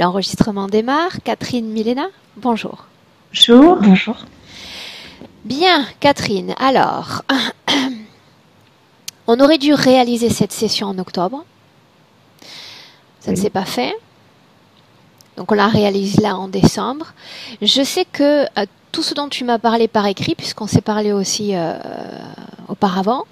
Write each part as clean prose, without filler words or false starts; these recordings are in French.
L'enregistrement démarre. Catherine Milena, bonjour. Bonjour. Bonjour. Bien, Catherine, alors, on aurait dû réaliser cette session en octobre. Ça ne s'est pas fait. Donc on la réalise là en décembre. Je sais que tout ce dont tu m'as parlé par écrit, puisqu'on s'est parlé aussi auparavant,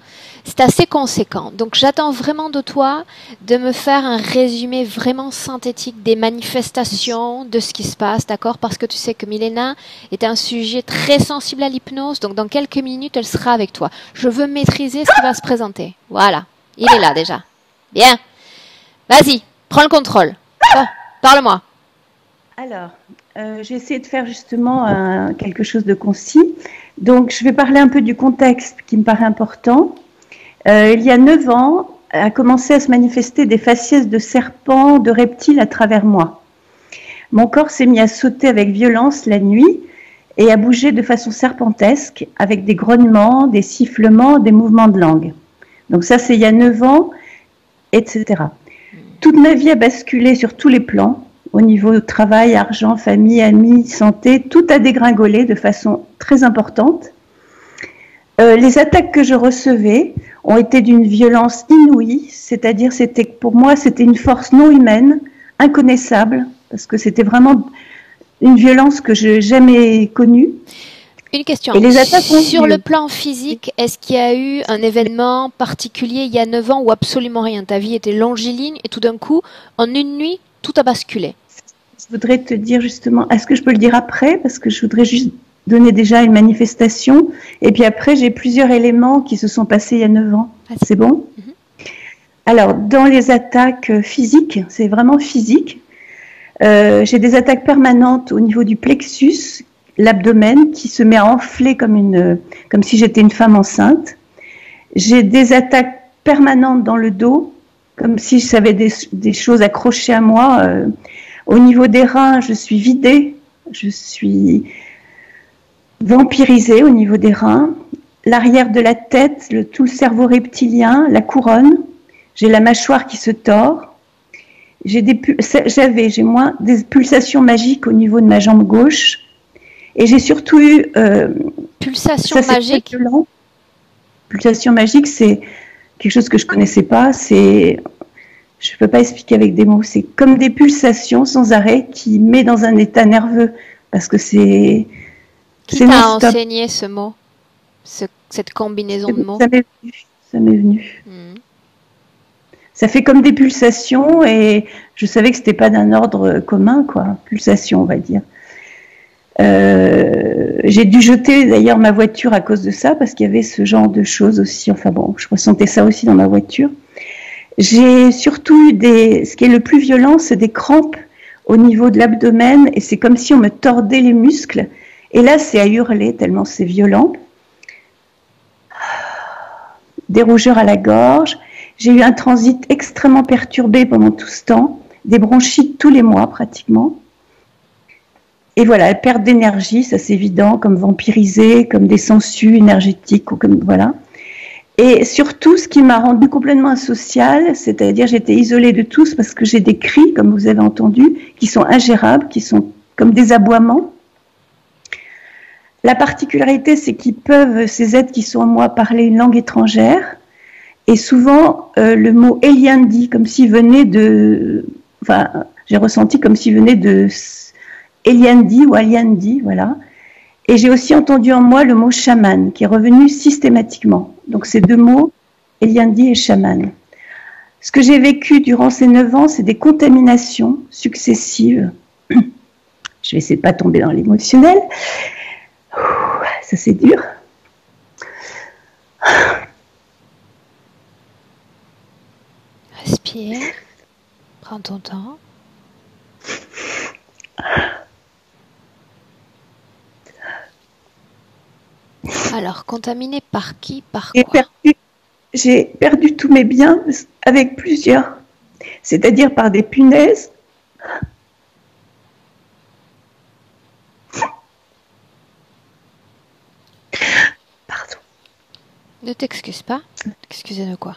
c'est assez conséquent. Donc j'attends vraiment de toi de me faire un résumé vraiment synthétique des manifestations, de ce qui se passe, d'accord? Parce que tu sais que Milena est un sujet très sensible à l'hypnose, donc dans quelques minutes, elle sera avec toi. Je veux maîtriser ce qui va se présenter. Voilà, il est là déjà. Bien. Vas-y, prends le contrôle. Bon, parle-moi. Alors, j'ai essayé de faire justement quelque chose de concis. Donc, je vais parler un peu du contexte qui me paraît important. Il y a 9 ans, a commencé à se manifester des faciès de serpents, de reptiles à travers moi. Mon corps s'est mis à sauter avec violence la nuit et à bouger de façon serpentesque avec des grognements, des sifflements, des mouvements de langue. Donc ça, c'est il y a 9 ans, etc. Toute ma vie a basculé sur tous les plans, au niveau travail, argent, famille, amis, santé, tout a dégringolé de façon très importante. Les attaques que je recevais ont été d'une violence inouïe, c'est-à-dire pour moi c'était une force non humaine, inconnaissable, parce que c'était vraiment une violence que je n'ai jamais connue. Une question. Et les attaques sur le plan physique, est-ce qu'il y a eu un événement particulier il y a 9 ans ou absolument rien? Ta vie était longiligne et tout d'un coup, en une nuit, tout a basculé. Je voudrais te dire justement, est-ce que je peux le dire après? Parce que je voudrais juste donner déjà une manifestation. Et puis après, j'ai plusieurs éléments qui se sont passés il y a 9 ans. C'est bon? Alors, dans les attaques physiques, c'est vraiment physique. J'ai des attaques permanentes au niveau du plexus, l'abdomen, qui se met à enfler comme si j'étais une femme enceinte. J'ai des attaques permanentes dans le dos, comme si j'avais des choses accrochées à moi. Au niveau des reins, je suis vidée, je suis vampirisée au niveau des reins. L'arrière de la tête, tout le cerveau reptilien, la couronne. J'ai la mâchoire qui se tord. J'ai moins des pulsations magiques au niveau de ma jambe gauche. Et j'ai surtout eu... pulsations magiques? Pulsations magiques, c'est quelque chose que je ne connaissais pas. Je ne peux pas expliquer avec des mots. C'est comme des pulsations sans arrêt qui met dans un état nerveux. Parce que c'est... Qui t'a enseigné ce mot? Cette combinaison de mots? Ça m'est venu. Ça fait comme des pulsations et je savais que ce n'était pas d'un ordre commun, quoi. Pulsation, on va dire. J'ai dû jeter d'ailleurs ma voiture à cause de ça, parce qu'il y avait ce genre de choses aussi. Enfin bon, je ressentais ça aussi dans ma voiture. J'ai surtout eu ce qui est le plus violent, c'est des crampes au niveau de l'abdomen, et c'est comme si on me tordait les muscles. Et là, c'est à hurler tellement c'est violent. Des rougeurs à la gorge. J'ai eu un transit extrêmement perturbé pendant tout ce temps, des bronchites tous les mois pratiquement. Et voilà, perte d'énergie, ça c'est évident, comme vampirisé, comme des sangsues énergétiques, ou comme voilà. Et surtout, ce qui m'a rendue complètement asociale, c'est-à-dire j'étais isolée de tous parce que j'ai des cris, comme vous avez entendu, qui sont ingérables, qui sont comme des aboiements. La particularité, c'est ces êtres qui sont en moi, parler une langue étrangère. Et souvent, le mot Eliandi, comme s'il venait de... Enfin, j'ai ressenti comme s'il venait de Eliandi ou Aliandi, voilà. Et j'ai aussi entendu en moi le mot chaman, qui est revenu systématiquement. Donc, ces deux mots, Eliandi et chaman. Ce que j'ai vécu durant ces 9 ans, c'est des contaminations successives. Je vais essayer de ne pas tomber dans l'émotionnel. Ça, c'est dur. Respire. Prends ton temps. Alors, contaminé par qui, par quoi? J'ai perdu tous mes biens avec plusieurs, c'est-à-dire par des punaises. Pardon. Ne t'excuse pas. Excusez de quoi?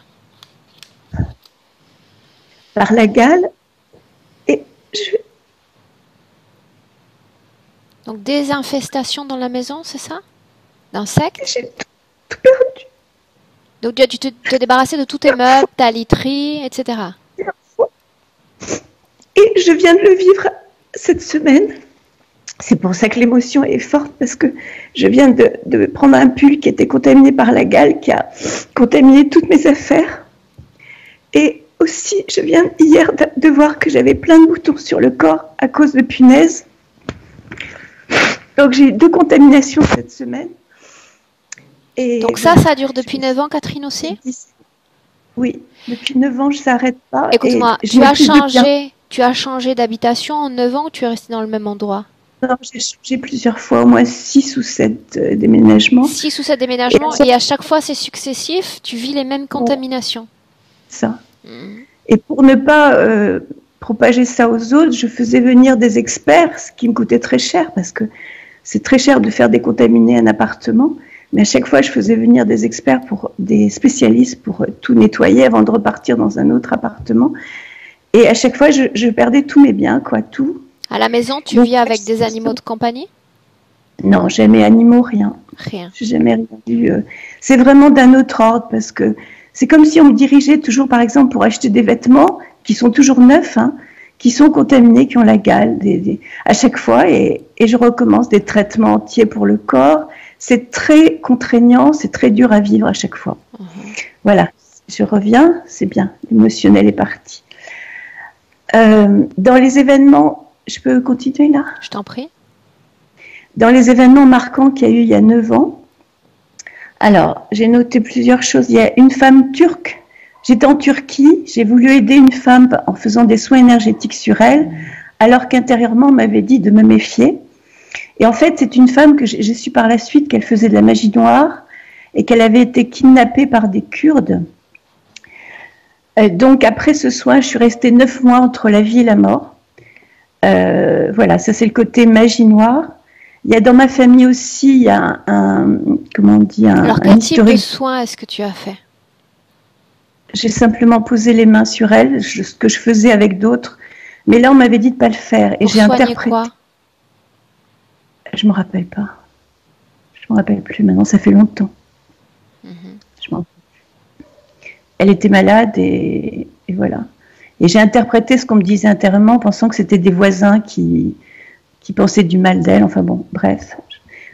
Par la gale. Et Donc des infestations dans la maison, c'est ça? D'insectes? J'ai tout perdu. Donc tu as dû te débarrasser de tous tes meubles, ta literie, etc. Et je viens de le vivre cette semaine. C'est pour ça que l'émotion est forte, parce que je viens de prendre un pull qui était contaminé par la gale, qui a contaminé toutes mes affaires. Et aussi, je viens hier de voir que j'avais plein de boutons sur le corps à cause de punaises. Donc j'ai eu 2 contaminations cette semaine. Et Donc ça dure depuis 9 ans, Catherine aussi? Oui, depuis 9 ans, je ne s'arrête pas. Écoute-moi, tu as changé d'habitation en 9 ans ou tu es resté dans le même endroit? Non, j'ai changé plusieurs fois, au moins 6 ou 7 déménagements. 6 ou 7 déménagements, et à chaque fois c'est successif, tu vis les mêmes contaminations. Ça. Et pour ne pas propager ça aux autres, je faisais venir des experts, ce qui me coûtait très cher, parce que c'est très cher de faire décontaminer un appartement. Mais à chaque fois, je faisais venir des experts, des spécialistes pour tout nettoyer avant de repartir dans un autre appartement. Et à chaque fois, je perdais tous mes biens, quoi, tout. À la maison, tu vis avec des animaux de compagnie? Non, jamais animaux, rien. Rien. J'ai jamais rien vu. C'est vraiment d'un autre ordre, parce que c'est comme si on me dirigeait toujours, par exemple, pour acheter des vêtements qui sont toujours neufs, hein, qui sont contaminés, qui ont la gale, à chaque fois, et je recommence des traitements entiers pour le corps. C'est très contraignant, c'est très dur à vivre à chaque fois. Voilà, je reviens, c'est bien, l'émotionnel est parti. Dans les événements, je peux continuer là? Je t'en prie. Dans les événements marquants qu'il y a eu il y a 9 ans, alors j'ai noté plusieurs choses. Il y a une femme turque. J'étais en Turquie, j'ai voulu aider une femme en faisant des soins énergétiques sur elle, alors qu'intérieurement on m'avait dit de me méfier. Et en fait, c'est une femme que j'ai su par la suite qu'elle faisait de la magie noire et qu'elle avait été kidnappée par des Kurdes. Donc après ce soin, je suis restée 9 mois entre la vie et la mort. Voilà, ça c'est le côté magie noire. Il y a dans ma famille aussi, il y a comment on dit, Alors quel type de soin est-ce que tu as fait? J'ai simplement posé les mains sur elle, ce que je faisais avec d'autres. Mais là, on m'avait dit de ne pas le faire. Et j'ai interprété. Quoi? Je ne me rappelle pas. Je ne me rappelle plus maintenant, ça fait longtemps. Je m'en rappelle plus. Elle était malade et voilà. Et j'ai interprété ce qu'on me disait intérieurement, pensant que c'était des voisins qui pensaient du mal d'elle. Enfin bon, bref.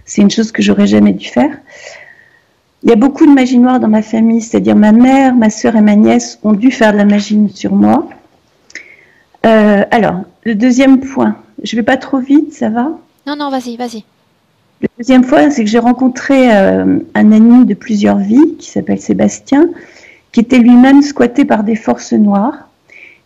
C'est une chose que j'aurais jamais dû faire. Il y a beaucoup de magie noire dans ma famille, c'est-à-dire ma mère, ma sœur et ma nièce ont dû faire de la magie sur moi. Alors, le deuxième point, je ne vais pas trop vite, ça va? Non, non, vas-y, vas-y. Le deuxième point, c'est que j'ai rencontré un ami de plusieurs vies, qui s'appelle Sébastien, qui était lui-même squatté par des forces noires.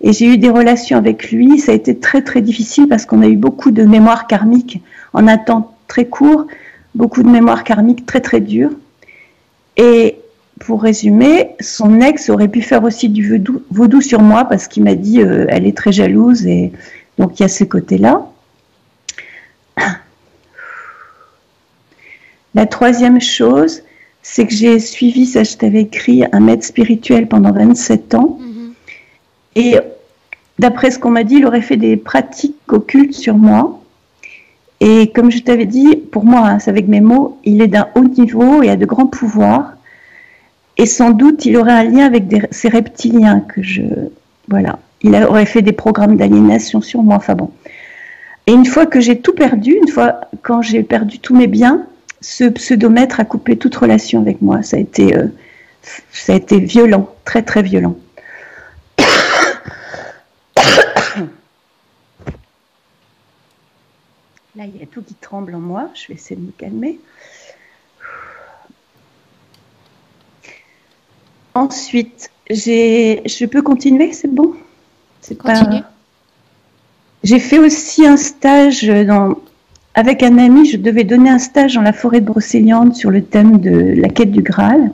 Et j'ai eu des relations avec lui. Ça a été très, très difficile parce qu'on a eu beaucoup de mémoires karmiques en un temps très court, beaucoup de mémoires karmiques très, très dures. Et pour résumer, son ex aurait pu faire aussi du vaudou sur moi parce qu'il m'a dit elle est très jalouse, et donc il y a ce côté-là. La troisième chose, c'est que j'ai suivi, ça je t'avais écrit, un maître spirituel pendant 27 ans. Et d'après ce qu'on m'a dit, il aurait fait des pratiques occultes sur moi. Et comme je t'avais dit, pour moi, hein, c'est avec mes mots, il est d'un haut niveau et a de grands pouvoirs. Et sans doute, il aurait un lien avec ces reptiliens voilà. Il aurait fait des programmes d'aliénation sur moi, enfin bon. Et une fois que j'ai tout perdu, quand j'ai perdu tous mes biens, ce pseudomètre a coupé toute relation avec moi. Ça a été violent, très très violent. Là, il y a tout qui tremble en moi. Je vais essayer de me calmer. Ensuite, je peux continuer, c'est bon? Continue. J'ai fait aussi un stage avec un ami. Je devais donner un stage dans la forêt de Brocéliande sur le thème de la quête du Graal.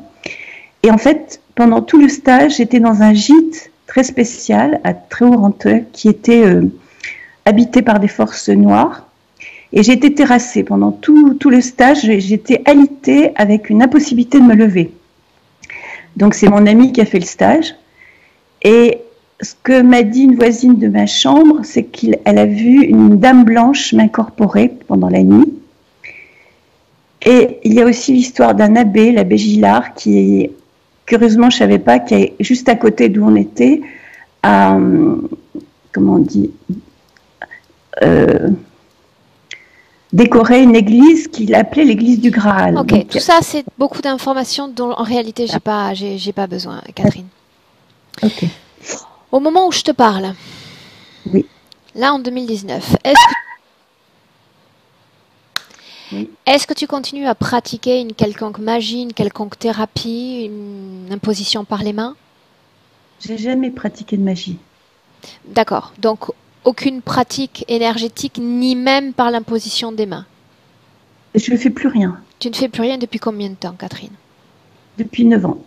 Et en fait, pendant tout le stage, j'étais dans un gîte très spécial à Tréhaut-Renteux qui était habité par des forces noires. Et j'ai été terrassée pendant tout le stage. J'étais alitée avec une impossibilité de me lever. Donc c'est mon ami qui a fait le stage. Et ce que m'a dit une voisine de ma chambre, c'est qu'elle a vu une dame blanche m'incorporer pendant la nuit. Et il y a aussi l'histoire d'un abbé, l'abbé Gillard, qui, curieusement, je ne savais pas, qui est juste à côté d'où on était, à, comment on dit, décoré une église qu'il appelait l'église du Graal. Ok, donc, tout ça, c'est beaucoup d'informations dont en réalité, j'ai pas besoin, Catherine. Ok. Au moment où je te parle, Oui. là en 2019, Oui. est-ce que tu continues à pratiquer une quelconque magie, une quelconque thérapie, une imposition par les mains? J'ai jamais pratiqué de magie. D'accord, donc aucune pratique énergétique, ni même par l'imposition des mains. Je ne fais plus rien. Tu ne fais plus rien depuis combien de temps, Catherine? Depuis 9 ans.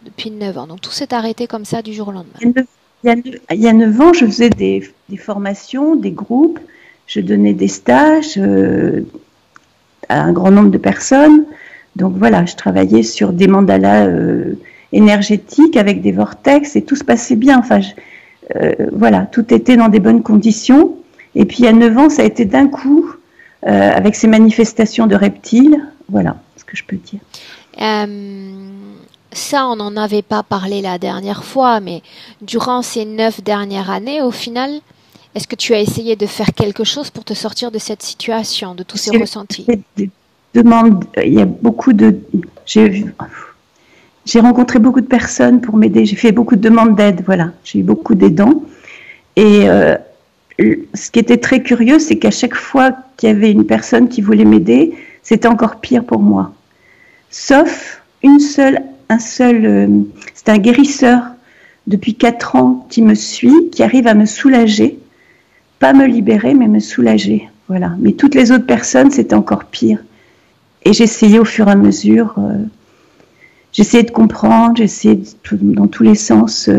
Depuis 9 ans, donc tout s'est arrêté comme ça du jour au lendemain. Il y a 9 ans, je faisais des formations, des groupes, je donnais des stages à un grand nombre de personnes. Donc voilà, je travaillais sur des mandalas énergétiques avec des vortex et tout se passait bien. Enfin, voilà, tout était dans des bonnes conditions. Et puis il y a 9 ans, ça a été d'un coup, avec ces manifestations de reptiles. Voilà ce que je peux dire. Ça, on n'en avait pas parlé la dernière fois, mais durant ces 9 dernières années, au final, est-ce que tu as essayé de faire quelque chose pour te sortir de cette situation, de tous ces ressentis? Il y a beaucoup de... J'ai rencontré beaucoup de personnes pour m'aider. J'ai fait beaucoup de demandes d'aide. Voilà, j'ai eu beaucoup d'aidants. Et ce qui était très curieux, c'est qu'à chaque fois qu'il y avait une personne qui voulait m'aider, c'était encore pire pour moi. Sauf c'est un guérisseur depuis 4 ans qui me suit, qui arrive à me soulager, pas me libérer, mais me soulager. Voilà. Mais toutes les autres personnes, c'était encore pire. Et j'essayais au fur et à mesure, j'essayais de comprendre, j'essayais dans tous les sens,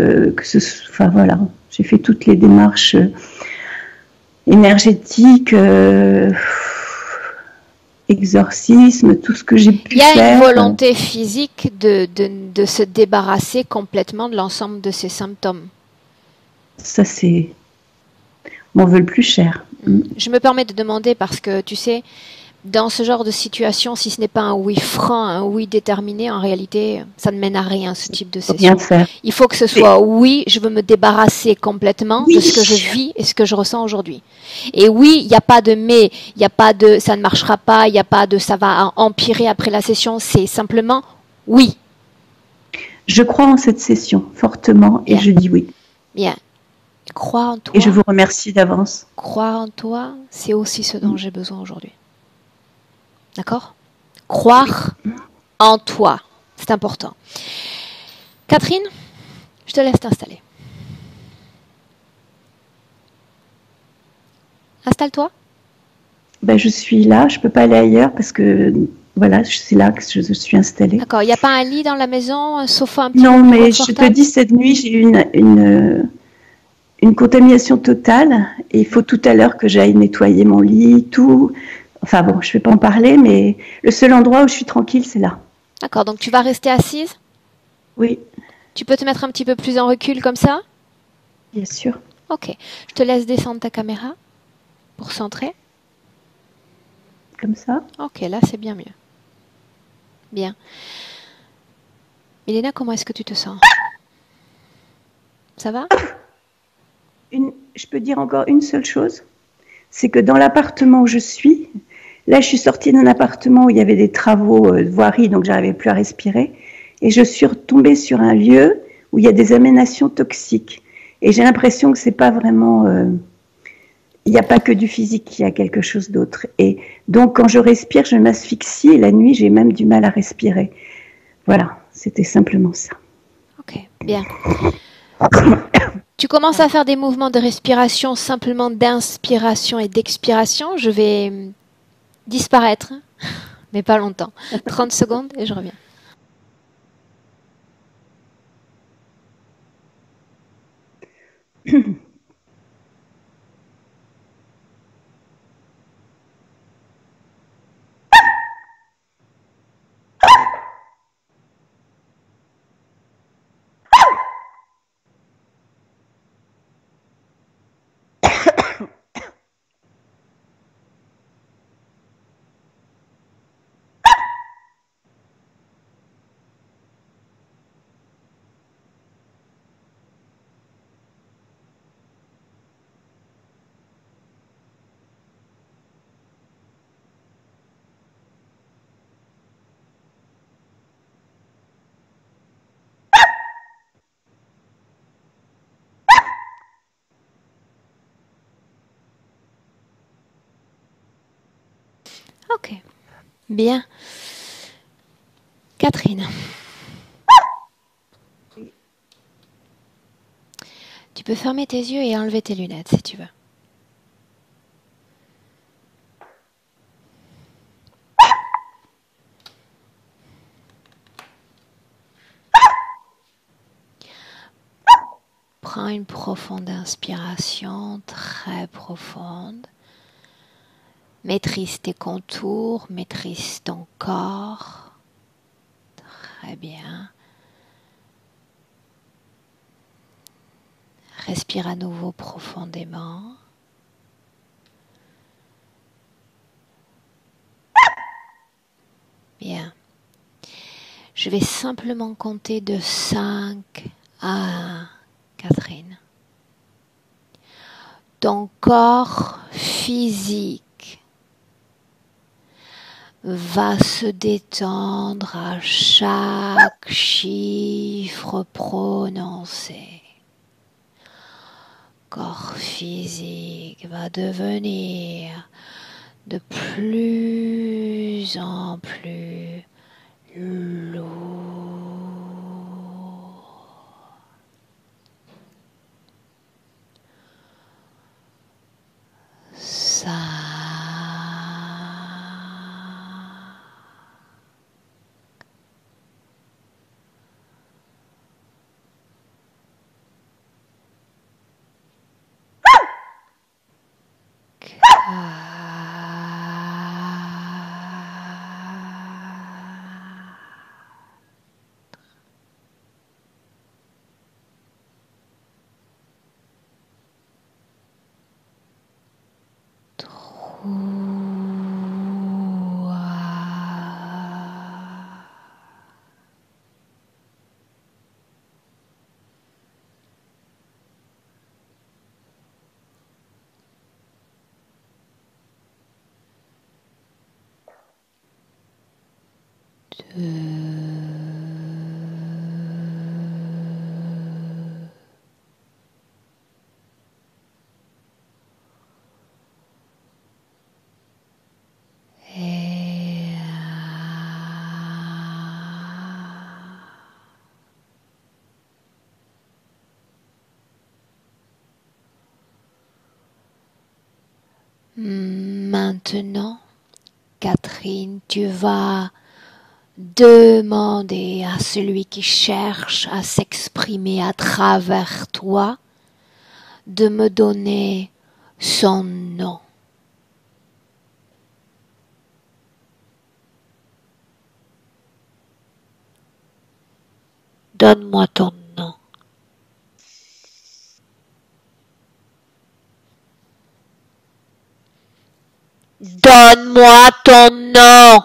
enfin voilà, j'ai fait toutes les démarches énergétiques, exorcisme, tout ce que j'ai pu faire. Il y a une volonté physique de se débarrasser complètement de l'ensemble de ces symptômes. Ça, c'est... m'en veut le plus cher. Je me permets de demander parce que, tu sais, dans ce genre de situation, si ce n'est pas un oui franc, un oui déterminé, en réalité, ça ne mène à rien, ce type de session. Il faut que ce soit oui, je veux me débarrasser complètement de ce que je vis et ce que je ressens aujourd'hui. Et oui, il n'y a pas de mais, il n'y a pas de ça ne marchera pas, il n'y a pas de ça va empirer après la session, c'est simplement oui. Je crois en cette session fortement et je dis oui. Bien. Crois en toi. Et je vous remercie d'avance. Croire en toi, c'est aussi ce dont j'ai besoin aujourd'hui. D'accord? Croire en toi, c'est important. Catherine, je te laisse t'installer. Installe-toi. Ben, je suis là, je ne peux pas aller ailleurs parce que voilà, c'est là que je suis installée. D'accord, il n'y a pas un lit dans la maison, un sofa un petit peu Non, plus mais confortable? je te dis, cette nuit, j'ai eu une contamination totale et il faut tout à l'heure que j'aille nettoyer mon lit, tout. Enfin bon, je ne vais pas en parler, mais le seul endroit où je suis tranquille, c'est là. D'accord, donc tu vas rester assise? Oui. Tu peux te mettre un petit peu plus en recul comme ça? Bien sûr. Ok, je te laisse descendre ta caméra pour centrer. Comme ça? Ok, là c'est bien mieux. Bien. Milena, comment est-ce que tu te sens? Ça va? Je peux dire encore une seule chose, c'est que dans l'appartement où je suis, là je suis sortie d'un appartement où il y avait des travaux de voirie, donc j'arrivais plus à respirer, et je suis retombée sur un lieu où il y a des émanations toxiques. Et j'ai l'impression que c'est pas vraiment... il n'y a pas que du physique, il y a quelque chose d'autre. Et donc quand je respire, je m'asphyxie, et la nuit j'ai même du mal à respirer. Voilà, c'était simplement ça. Ok, bien. Tu commences à faire des mouvements de respiration, simplement d'inspiration et d'expiration. Je vais disparaître, mais pas longtemps. 30 secondes et je reviens. Ok, bien. Catherine. Tu peux fermer tes yeux et enlever tes lunettes si tu veux. Prends une profonde inspiration, très profonde. Maîtrise tes contours, maîtrise ton corps. Très bien. Respire à nouveau profondément. Bien. Je vais simplement compter de 5 à 1, Catherine. Ton corps physique va se détendre à chaque chiffre prononcé. Corps physique va devenir de plus en plus lourd. Ça. Maintenant, Catherine, tu vas demander à celui qui cherche à s'exprimer à travers toi de me donner son nom. Donne-moi ton nom. Donne-moi ton nom.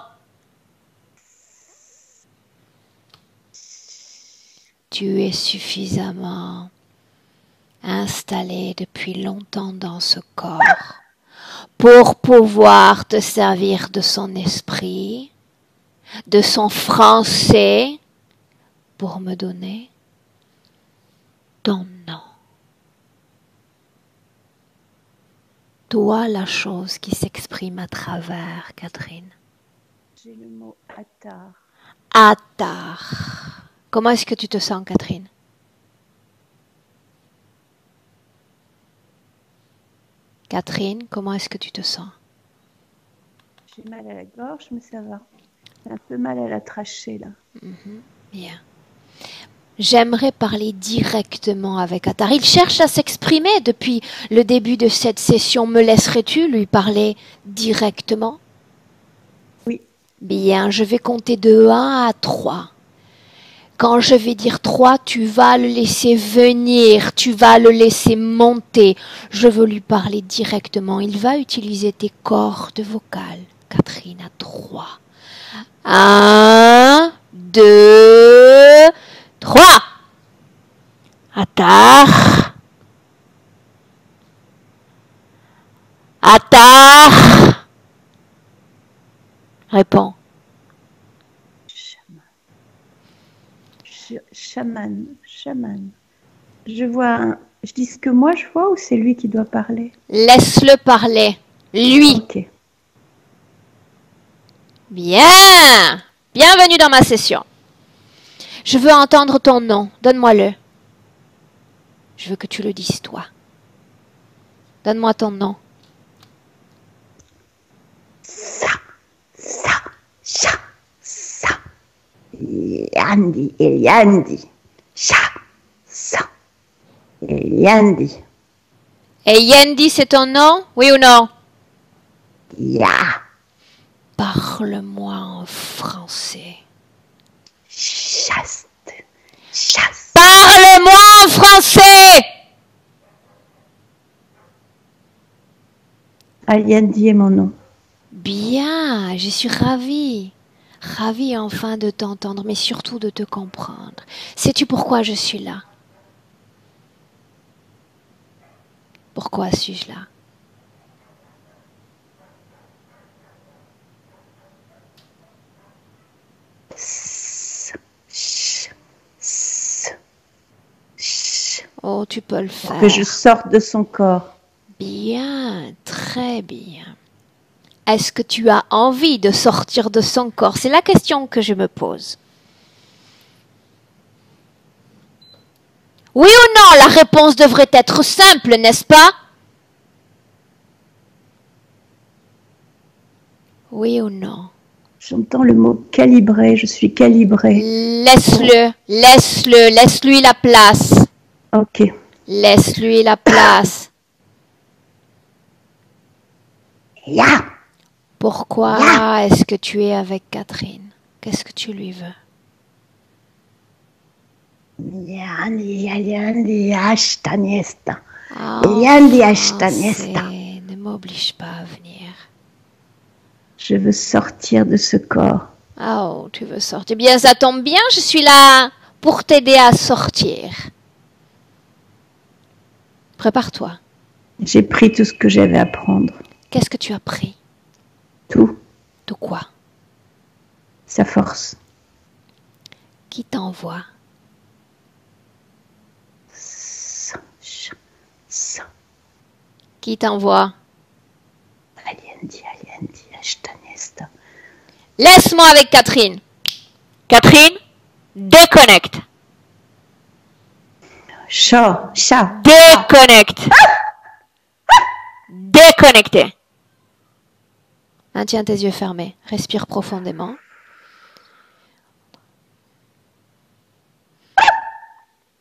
Tu es suffisamment installé depuis longtemps dans ce corps pour pouvoir te servir de son esprit, de son français, pour me donner ton nom. Toi, la chose qui s'exprime à travers, Catherine. J'ai le mot Attar. Attar. Comment est-ce que tu te sens, Catherine? Catherine, comment est-ce que tu te sens? J'ai mal à la gorge, mais ça va. J'ai un peu mal à la trachée, là. Bien. J'aimerais parler directement avec Attar. Il cherche à s'exprimer depuis le début de cette session. Me laisserais-tu lui parler directement? Oui. Bien, je vais compter de 1 à 3. Quand je vais dire 3, tu vas le laisser venir, tu vas le laisser monter. Je veux lui parler directement. Il va utiliser tes cordes vocales. Catherine, à 3. 1, 2, 3. Attar. Attar. Réponds. Chaman. Je vois Je dis ce que moi je vois ou c'est lui qui doit parler? Laisse-le parler. Lui. Ok. Bien. Bienvenue dans ma session. Je veux entendre ton nom. Donne-moi-le. Je veux que tu le dises, toi. Donne-moi ton nom. Sa, Sha, Sa. Yandi, Eliandi. Sha, Sa. Eliandi. Et Yendi, c'est ton nom? Oui ou non? Ya. Parle-moi en français. Chaste. Chaste. Parle-moi en français! Eliandi est mon nom. Bien, je suis ravie. Ravie enfin de t'entendre, mais surtout de te comprendre. Sais-tu pourquoi je suis là? Pourquoi suis-je là? Oh, tu peux le faire. Que je sorte de son corps. Bien, très bien. Est-ce que tu as envie de sortir de son corps? C'est la question que je me pose. Oui ou non? La réponse devrait être simple, n'est-ce pas? Oui ou non? J'entends le mot calibré, je suis calibré. Laisse-le, laisse-le, laisse-lui la place. Ok. Laisse-lui la place. Ya. Pourquoi est-ce que tu es avec Catherine? Qu'est-ce que tu lui veux? Yandi, ashtaniesta. En Yandi, français, ashtaniesta. ne m'oblige pas à venir. Je veux sortir de ce corps. Oh, tu veux sortir. Bien, ça tombe bien, je suis là pour t'aider à sortir. Prépare-toi. J'ai pris tout ce que j'avais à prendre. Qu'est-ce que tu as pris? Tout. De quoi? Sa force. Qui t'envoie? Qui t'envoie? Aliendi, ashtanesta. Laisse-moi avec Catherine. Catherine, déconnecte. Chat. Déconnecte. Déconnecté. Maintiens tes yeux fermés. Respire profondément.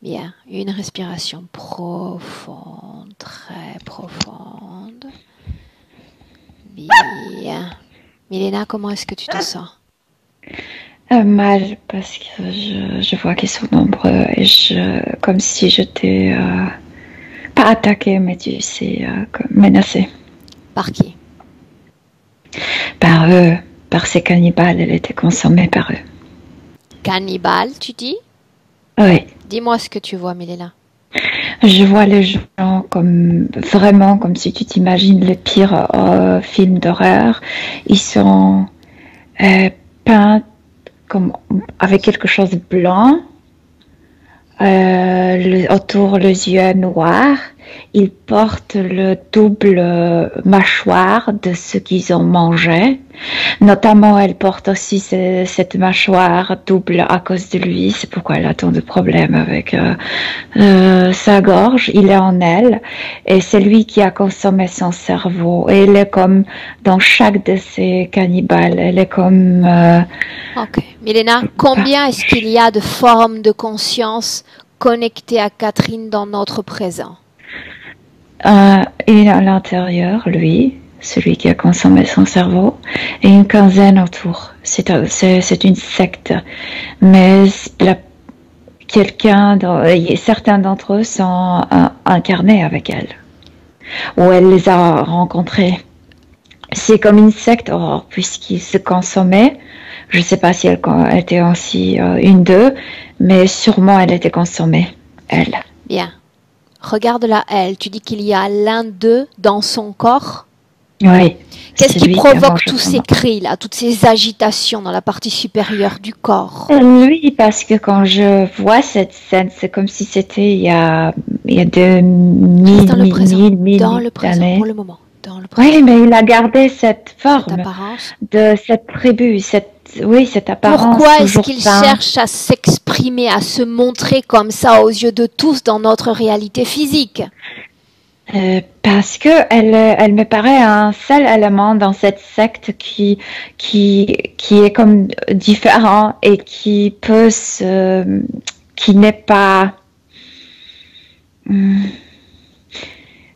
Bien. Une respiration profonde, très profonde. Bien. Milena, comment est-ce que tu te sens? Mal parce que je vois qu'ils sont nombreux et comme si j'étais pas attaquée, mais tu sais, menacée. Par qui? Par eux, par ces cannibales, elle était consommée par eux. Cannibale, tu dis? Oui. Dis-moi ce que tu vois, Milena. Je vois les gens comme vraiment comme si tu t'imagines les pires films d'horreur. Ils sont peints comme avec quelque chose de blanc, autour les yeux noirs. Ils portent le double mâchoire de ce qu'ils ont mangé. Notamment, elle porte aussi cette mâchoire double à cause de lui. C'est pourquoi elle a tant de problèmes avec sa gorge. Il est en elle. Et c'est lui qui a consommé son cerveau. Et elle est comme dans chaque de ces cannibales. Elle est comme... Ok. Milena, combien est-ce qu'il y a de formes de conscience connectées à Catherine dans notre présent? Et à l'intérieur, lui, celui qui a consommé son cerveau, et une quinzaine autour. C'est une secte. Mais certains d'entre eux sont incarnés avec elle. Ou elle les a rencontrés. C'est comme une secte, puisqu'ils se consommaient. Je ne sais pas si elle était aussi une d'eux, mais sûrement elle était consommée, elle. Bien. Regarde-la, elle. Tu dis qu'il y a l'un d'eux dans son corps? Oui. Qu'est-ce qui provoque tous ces cris-là, toutes ces agitations dans la partie supérieure du corps? Lui, parce que quand je vois cette scène, c'est comme si c'était il y a 2000 dans le présent, années. pour le moment. dans le présent. Oui, mais il a gardé cette Cette forme apparence. de cette tribu, cette apparence Pourquoi est-ce toujours qu'il sain. cherche à s'exprimer, à se montrer comme ça aux yeux de tous dans notre réalité physique? Parce que elle me paraît un seul élément dans cette secte qui est comme différent et qui n'est pas,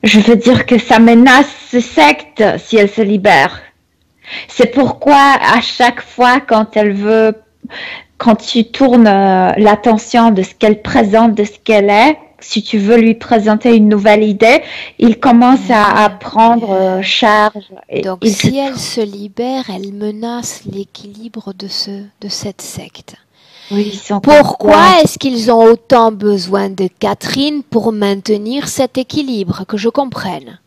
je veux dire que ça menace cette secte si elle se libère. C'est pourquoi à chaque fois quand tu tournes l'attention de ce qu'elle présente, de ce qu'elle est, si tu veux lui présenter une nouvelle idée, il commence à prendre charge. Donc, si elle se libère, elle menace l'équilibre de cette secte. Oui, Pourquoi est-ce qu'ils ont autant besoin de Catherine pour maintenir cet équilibre? Que je comprenne.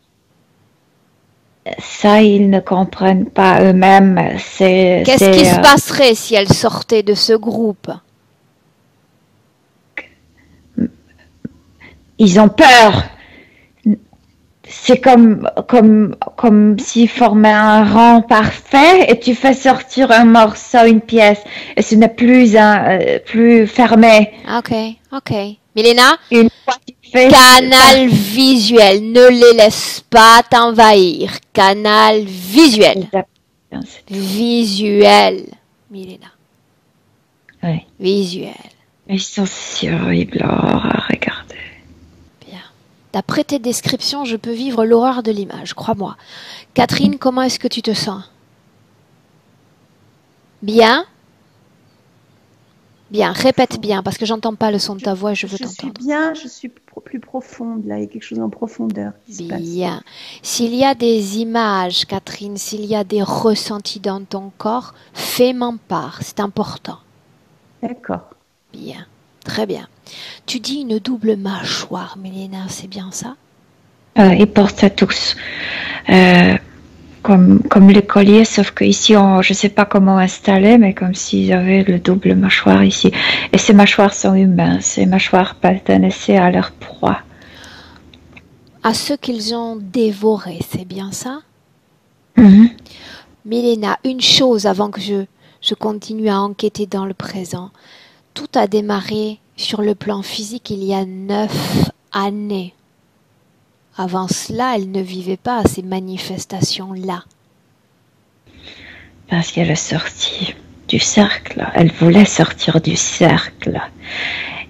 Ça, ils ne comprennent pas eux-mêmes. Qu'est-ce qui se passerait si elle sortait de ce groupe? Ils ont peur. C'est comme s'ils formaient un rang parfait et tu fais sortir un morceau, une pièce, et ce n'est plus fermé. Ok. Milena, Une fois que tu fais canal visuel, ne les laisse pas t'envahir. Canal visuel. Visuel, Milena. Oui. Visuel. Ils sont si horribles à regarder. Bien. D'après tes descriptions, je peux vivre l'horreur de l'image, crois-moi. Catherine, comment est-ce que tu te sens? Bien? Bien, répète bien, parce que j'entends pas le son de ta voix et je veux t'entendre. Je suis bien, je suis plus profonde, là, il y a quelque chose en profondeur qui se passe. Bien. S'il y a des images, Catherine, s'il y a des ressentis dans ton corps, fais-m'en part, c'est important. D'accord. Bien, très bien. Tu dis une double mâchoire, Milena, c'est bien ça? Ils portent ça tous. Comme les colliers, sauf qu'ici, je ne sais pas comment installer, mais comme s'ils avaient le double mâchoire ici. Et ces mâchoires sont humaines, ces mâchoires pertenaient à leur proie. À ceux qu'ils ont dévorés, c'est bien ça? Milena, une chose avant que je continue à enquêter dans le présent. Tout a démarré sur le plan physique il y a 9 années. Avant cela, elle ne vivait pas à ces manifestations-là. Parce qu'elle est sortie du cercle. Elle voulait sortir du cercle.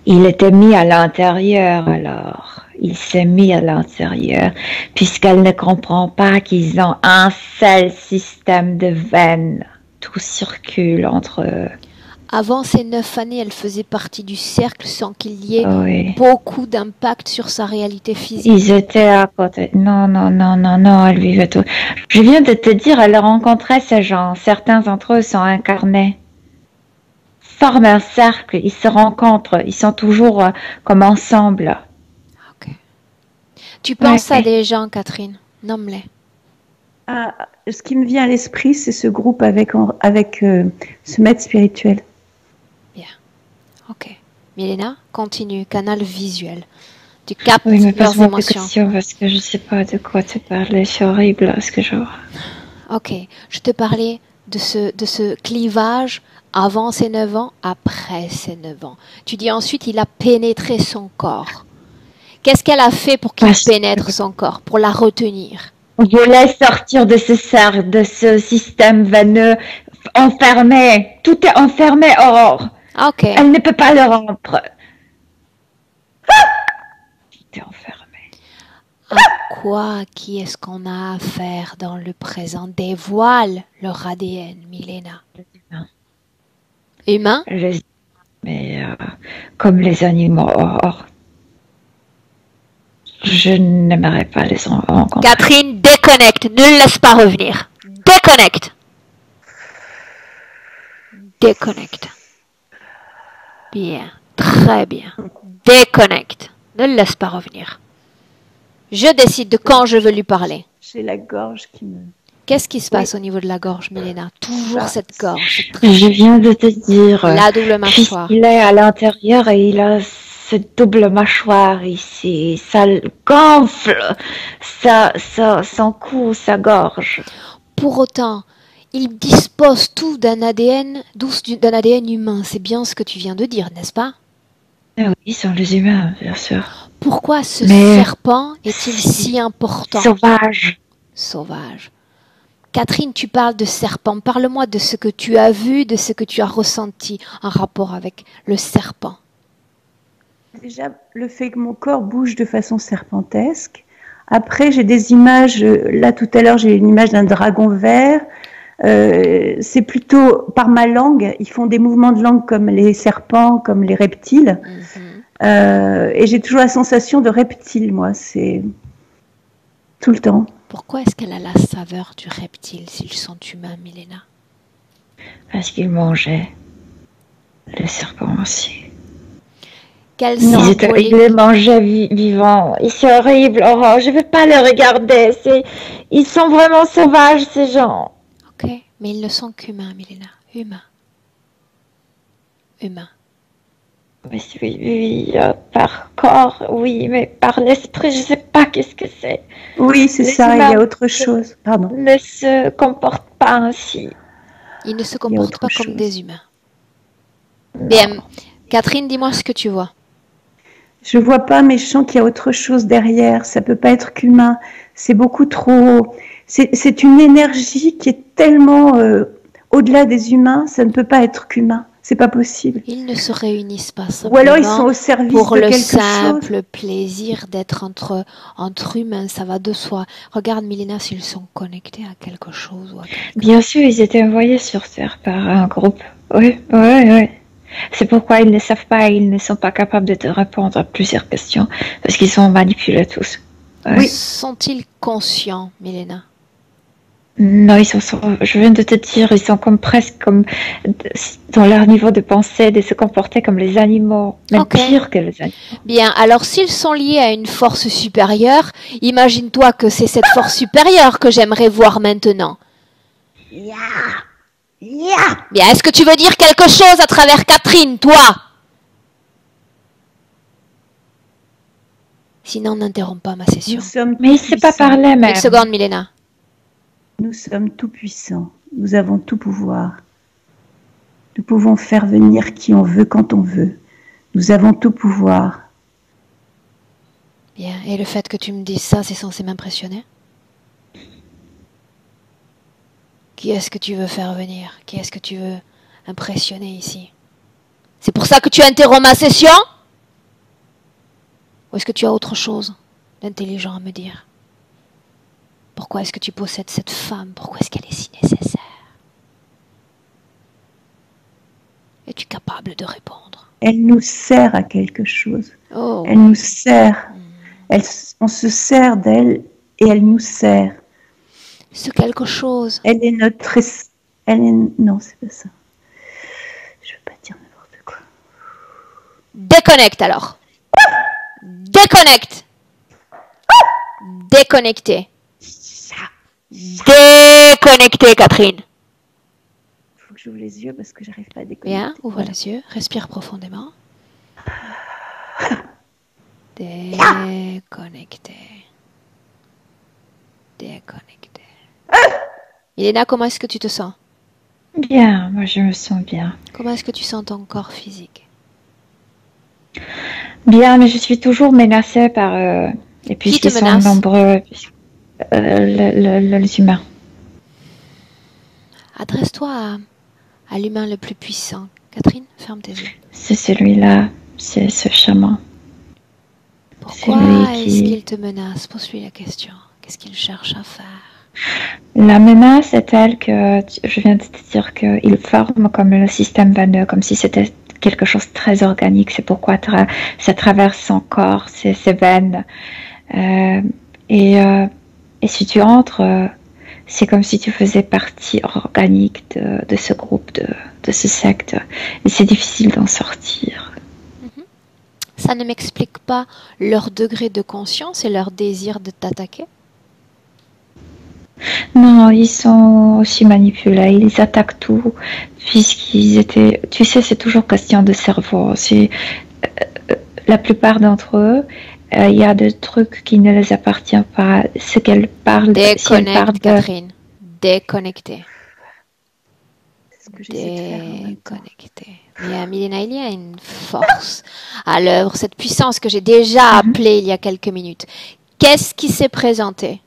Il était mis à l'intérieur alors. Il s'est mis à l'intérieur. Puisqu'elle ne comprend pas qu'ils ont un seul système de veines. Tout circule entre eux. Avant ces 9 années, elle faisait partie du cercle sans qu'il y ait beaucoup d'impact sur sa réalité physique. Ils étaient à côté. Non, elle vivait tout. Je viens de te dire, elle rencontrait ces gens. Certains d'entre eux sont incarnés. Forment un cercle, ils se rencontrent, ils sont toujours comme ensemble. Ok. Tu penses à des gens, Catherine? Nomme-les. Ce qui me vient à l'esprit, c'est ce groupe avec ce maître spirituel. Bien. Ok. Milena, continue. Canal visuel. Tu captes oui, mais leurs émotions. Question parce que je ne sais pas de quoi te parler. C'est horrible ce que je vois. Ok. Je te parlais de ce clivage avant ses 9 ans, après ses 9 ans. Tu dis ensuite, il a pénétré son corps. Qu'est-ce qu'elle a fait pour qu'il pénètre son corps, pour la retenir? On voulait sortir de ce cercle, de ce système veineux, enfermé. Tout est enfermé, Aurore. Ok. Elle ne peut pas le rompre. Tout est enfermé. À quoi, qui est-ce qu'on a affaire dans le présent? Dévoile leur ADN, Milena. Humain? Mais comme les animaux, Aurore. Je n'aimerais pas les rencontrer. Catherine, déconnecte. Ne le laisse pas revenir. Déconnecte. Déconnecte. Bien. Très bien. Déconnecte. Ne le laisse pas revenir. Je décide de quand je veux lui parler. J'ai la gorge qui me... Qu'est-ce qui se passe au niveau de la gorge, Milena? Toujours cette gorge. Je viens de te dire. La double mâchoire. Il est à l'intérieur et il a cette double mâchoire ici, ça le gonfle, son cou, sa gorge. Pour autant, il dispose tout d'un ADN, d'un ADN humain. C'est bien ce que tu viens de dire, n'est-ce pas? Oui, ils sont les humains, bien sûr. Pourquoi ce Mais serpent est-il si important? sauvage. Sauvage. Catherine, tu parles de serpent. Parle-moi de ce que tu as vu, de ce que tu as ressenti en rapport avec le serpent. Déjà, le fait que mon corps bouge de façon serpentesque. Après, j'ai des images. Là, tout à l'heure, j'ai une image d'un dragon vert. C'est plutôt par ma langue. Ils font des mouvements de langue comme les serpents, comme les reptiles. Et j'ai toujours la sensation de reptile, moi. C'est tout le temps. Pourquoi est-ce qu'elle a la saveur du reptile s'ils sont humains, Milena? Parce qu'ils mangeaient le serpent aussi. Quelle Ils symbolique. les mangeaient vivants. C'est horrible, Aurore. Je ne veux pas les regarder. Ils sont vraiment sauvages, ces gens. Ok, mais ils ne sont qu'humains, Milena. Humains. Humains. Oui, par corps, oui, mais par l'esprit, je ne sais pas qu'est-ce que c'est. Oui, c'est ça, il y a autre chose. Pardon. Ne se comportent pas ainsi. Ils ne se comportent pas comme des humains. Bien, Catherine, dis-moi ce que tu vois. Je vois pas, mais je sens qu'il y a autre chose derrière. Ça peut pas être qu'humain. C'est beaucoup trop. C'est une énergie qui est tellement au-delà des humains. Ça ne peut pas être qu'humain. C'est pas possible. Ils ne se réunissent pas simplement ou alors ils sont au service pour de le quelque simple chose. plaisir d'être entre humains. Ça va de soi. Regarde, Milena, s'ils sont connectés à quelque chose ou à quelqu'un. Bien sûr, ils étaient envoyés sur Terre par un groupe. Oui. C'est pourquoi ils ne savent pas et ils ne sont pas capables de te répondre à plusieurs questions, parce qu'ils sont manipulés tous. Oui. Sont-ils conscients, Milena? Non, je viens de te dire, ils sont presque comme dans leur niveau de pensée, de se comporter comme les animaux, même pire que les animaux. Bien, alors s'ils sont liés à une force supérieure, imagine-toi que c'est cette force supérieure que j'aimerais voir maintenant. Bien, est-ce que tu veux dire quelque chose à travers Catherine, toi? Sinon, n'interromps pas ma session. Mais il ne sait pas parler, même. Une seconde, Milena. Nous sommes tout puissants. Nous avons tout pouvoir. Nous pouvons faire venir qui on veut quand on veut. Nous avons tout pouvoir. Bien, et le fait que tu me dises ça, c'est censé m'impressionner? Qui est-ce que tu veux faire venir? Qui est-ce que tu veux impressionner ici? C'est pour ça que tu interromps ma session? Ou est-ce que tu as autre chose d'intelligent à me dire? Pourquoi est-ce que tu possèdes cette femme? Pourquoi est-ce qu'elle est si nécessaire? Es-tu capable de répondre? Elle nous sert à quelque chose. Oh. Elle nous sert. On se sert d'elle et elle nous sert. C'est quelque chose. Elle est notre... Non, c'est pas ça. Je veux pas dire n'importe quoi. Déconnecte alors. Déconnecte. Déconnecté. Déconnecté, Catherine. Il faut que j'ouvre les yeux parce que j'arrive pas à déconnecter. Bien, ouvre les yeux, respire profondément. Déconnecté. Déconnecté. Milena, comment est-ce que tu te sens? Bien, moi je me sens bien. Comment est-ce que tu sens ton corps physique? Bien, mais je suis toujours menacée par... et puis ils sont nombreux, les humains. Adresse-toi à l'humain le plus puissant. Catherine, ferme tes yeux. C'est celui-là, c'est ce chaman. Pourquoi est-ce qu'il te menace? Pose-lui la question. Qu'est-ce qu'il cherche à faire? La menace est telle que je viens de te dire qu'il forme comme le système veineux, comme si c'était quelque chose de très organique. C'est pourquoi ça traverse son corps, ses veines. Et si tu entres, c'est comme si tu faisais partie organique de ce groupe, de ce secte. Et c'est difficile d'en sortir. Ça ne m'explique pas leur degré de conscience et leur désir de t'attaquer? Non, ils sont aussi manipulés, ils attaquent tout, puisqu'ils étaient... Tu sais, c'est toujours question de cerveau. la plupart d'entre eux, il y a des trucs qui ne les appartiennent pas. Ce qu'elle parle, si elle parle Déconnecte, Catherine. Déconnecter. C'est ce que j'essaie de faire en même temps. Déconnecter. Mais Milena, il y a une force à l'œuvre, cette puissance que j'ai déjà appelée il y a quelques minutes. Qu'est-ce qui s'est présenté?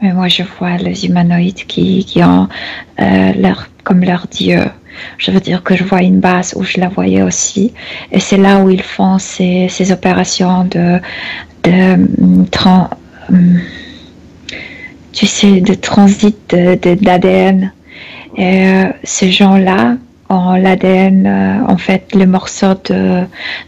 Mais moi, je vois les humanoïdes qui ont comme leur dieu. Je veux dire que je vois une base où je la voyais aussi. Et c'est là où ils font ces opérations tu sais, de transit d'ADN. Et ces gens-là ont l'ADN, en fait, le morceau de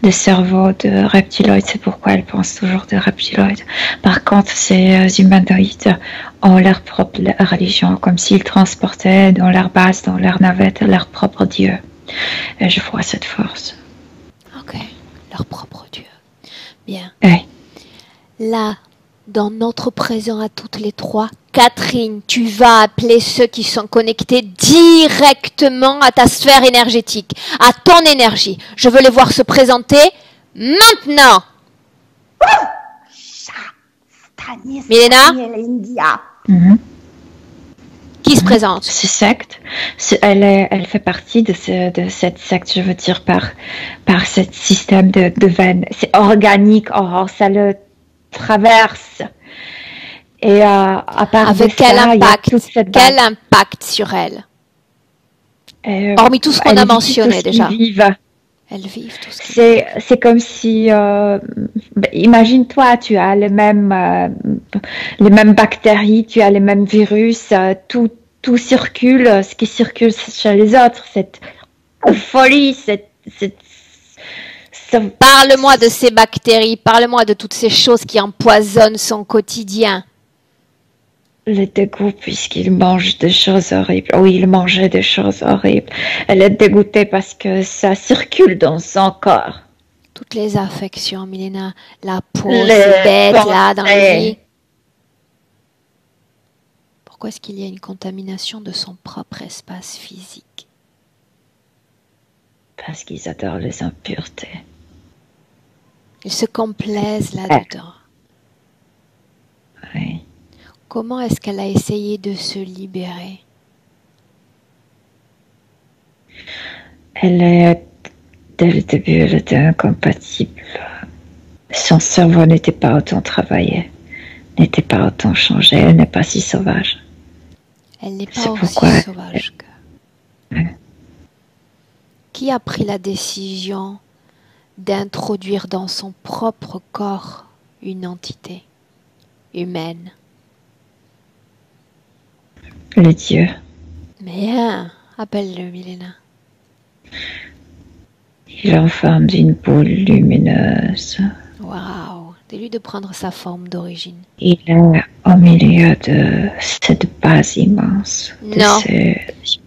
cerveau de reptiloïdes. C'est pourquoi elles pensent toujours de reptiloïdes. Par contre, ces humanoïdes ont leur propre religion, comme s'ils transportaient dans leur base, dans leur navette, leur propre Dieu. Et je vois cette force. Ok, leur propre Dieu. Bien. Oui. Là, dans notre présent à toutes les trois, Catherine, tu vas appeler ceux qui sont connectés directement à ta sphère énergétique, à ton énergie. Je veux les voir se présenter maintenant. Milena, qui se présente? Ce secte, elle fait partie de cette secte, je veux dire, par ce système de veine. C'est organique, ça le traverse. Et à part avec quel impact sur elle? Hormis tout ce qu'on a mentionné déjà. Elles vivent tout ce c'est comme si, imagine-toi, tu as les mêmes bactéries, tu as les mêmes virus, tout circule, ce qui circule chez les autres, cette folie, Parle-moi de ces bactéries, parle-moi de toutes ces choses qui empoisonnent son quotidien. Le dégoût, puisqu'il mange des choses horribles. Oui, il mangeait des choses horribles. Elle est dégoûtée parce que ça circule dans son corps. Toutes les affections, Milena, la peau, ces bêtes là dans le lit. Pourquoi est-ce qu'il y a une contamination de son propre espace physique? Parce qu'ils adorent les impuretés. Ils se complaisent là-dedans. Oui. Comment est-ce qu'elle a essayé de se libérer? Dès le début, elle était incompatible. Son cerveau n'était pas autant travaillé, n'était pas autant changé, elle n'est pas si sauvage. Elle n'est pas aussi sauvage que... Oui. Qui a pris la décision d'introduire dans son propre corps une entité humaine? Le Dieu. Bien, appelle-le, Milena. Il est en forme d'une boule lumineuse. Waouh, dis-lui de prendre sa forme d'origine. Il est au milieu de cette base immense. Non.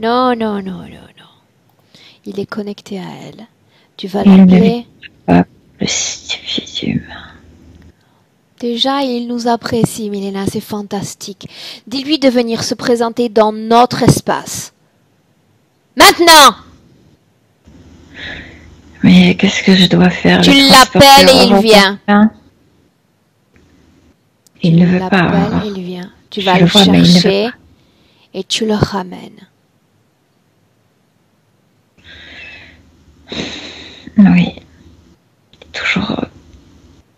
Non. Il est connecté à elle. Tu vas l'appeler... pas le stupide humain. Déjà, il nous apprécie, Milena, c'est fantastique. Dis-lui de venir se présenter dans notre espace. Maintenant! Mais qu'est-ce que je dois faire? Tu l'appelles et il vient. Il ne veut pas. Il vient. Tu vas le chercher et tu le ramènes. Oui. Toujours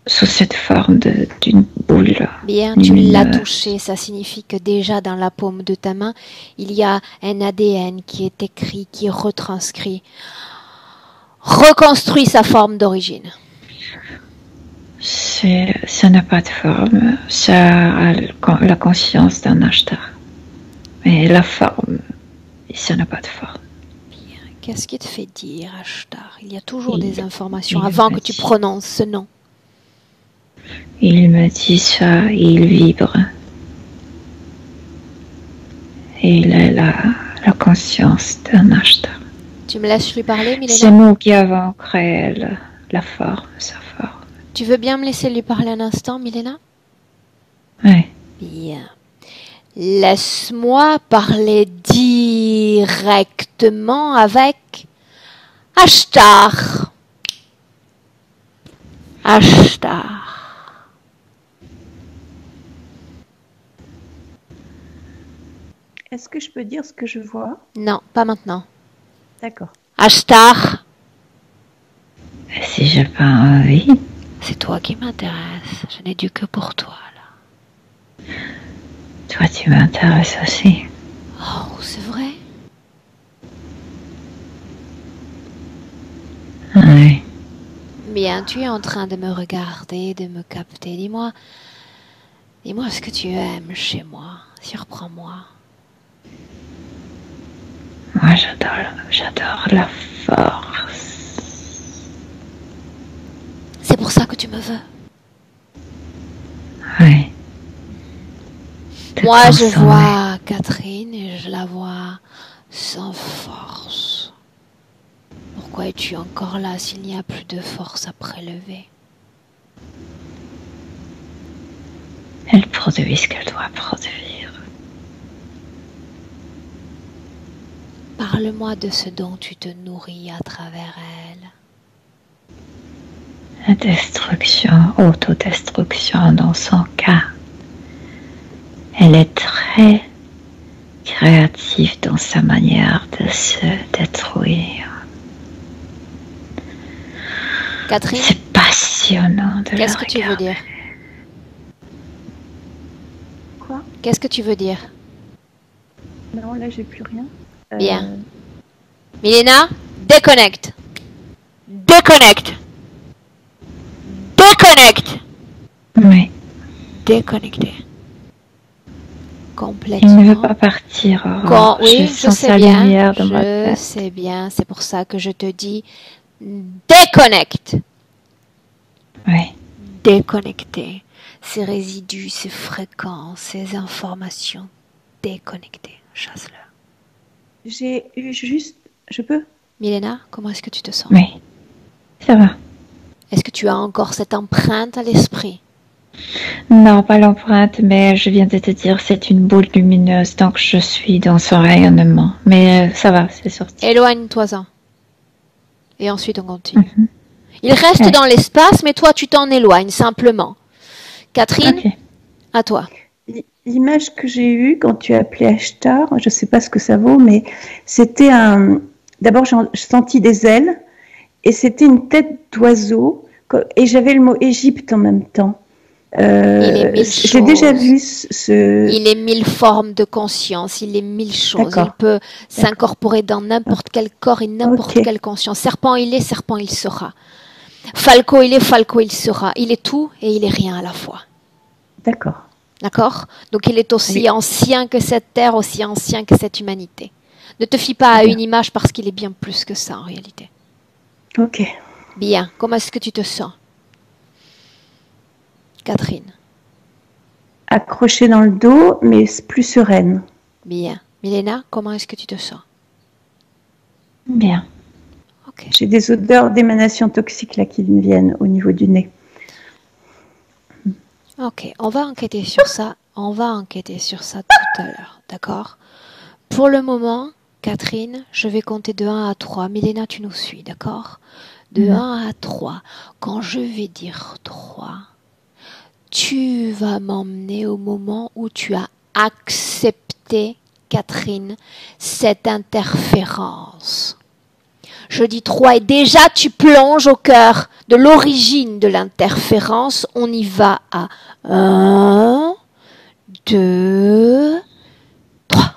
sous cette forme d'une boule. Bien, tu l'as touché, ça signifie que déjà dans la paume de ta main, il y a un ADN qui est écrit, qui est retranscrit. Reconstruis sa forme d'origine. Ça n'a pas de forme, ça a la conscience d'un Ashtar. Mais la forme, ça n'a pas de forme. Bien. Qu'est-ce qui te fait dire Ashtar? Il y a toujours des informations avant que tu prononces ce nom. Il me dit ça, il vibre. Et il a la conscience d'un Ashtar. Tu me laisses lui parler, Milena? C'est nous qui avons créé la forme, sa forme. Tu veux bien me laisser lui parler un instant, Milena? Oui. Bien. Laisse-moi parler directement avec Ashtar. Ashtar. Est-ce que je peux dire ce que je vois? Non, pas maintenant. D'accord. Ashtar. Si j'ai pas envie. C'est toi qui m'intéresse. Je n'ai dû que pour toi, là. Toi, tu m'intéresses aussi. Oh, c'est vrai? Oui. Bien, tu es en train de me regarder, de me capter. Dis-moi ce que tu aimes chez moi. Surprends-moi. Moi, j'adore la force. C'est pour ça que tu me veux. Oui. Moi, je vois Catherine et je la vois sans force. Pourquoi es-tu encore là s'il n'y a plus de force à prélever? Elle produit ce qu'elle doit produire. Parle-moi de ce dont tu te nourris à travers elle. La destruction, autodestruction dans son cas. Elle est très créative dans sa manière de se détruire. Catherine, c'est passionnant de qu'est-ce que tu veux dire? Quoi? Qu'est-ce que tu veux dire? Non, là, j'ai plus rien. Bien. Milena, déconnecte. Déconnecte. Déconnecte. Oui. Déconnecté. Il Complètement. ne veut pas partir. Oui, je sens sais sa bien. lumière dans ma Je tête. sais bien. C'est pour ça que je te dis déconnecte. Oui. Déconnecter ces résidus, ces fréquences, ces informations. Déconnecter. Chasse-le. J'ai eu juste... Je peux? Milena, comment est-ce que tu te sens? Oui. Ça va. Est-ce que tu as encore cette empreinte à l'esprit? Non, pas l'empreinte, mais je viens de te dire, c'est une boule lumineuse, donc je suis dans son rayonnement. Mais ça va, c'est sorti. Éloigne-toi-en. Et ensuite on continue. Mhm. Il reste Ouais. dans l'espace, mais toi tu t'en éloignes simplement. Catherine, Ok. à toi. L'image que j'ai eue quand tu as appelé Ashtar, je ne sais pas ce que ça vaut, mais c'était un... D'abord, j'ai senti des ailes et c'était une tête d'oiseau et j'avais le mot Égypte en même temps. Il est mille J'ai déjà choses. vu ce... Il est mille formes de conscience, il est mille choses. D'accord. Il peut s'incorporer dans n'importe quel corps et n'importe Ok. quelle conscience. Serpent il est, serpent il sera. Falco il est, falco il sera. Il est tout et il est rien à la fois. D'accord. D'accord? Donc il est aussi Oui. ancien que cette terre, aussi ancien que cette humanité. Ne te fie pas à Bien. une image parce qu'il est bien plus que ça en réalité. Ok. Bien. Comment est-ce que tu te sens? Catherine. Accrochée dans le dos, mais plus sereine. Bien. Milena, comment est-ce que tu te sens? Bien. Ok. J'ai des odeurs d'émanation toxique là qui me viennent au niveau du nez. Ok. On va enquêter sur ça. On va enquêter sur ça tout à l'heure. D'accord? Pour le moment, Catherine, je vais compter de 1 à 3. Milena, tu nous suis, d'accord? De 1 à 3. Quand je vais dire 3, tu vas m'emmener au moment où tu as accepté, Catherine, cette interférence. Je dis 3 et déjà tu plonges au cœur de l'origine de l'interférence. On y va à 1, 2, 3.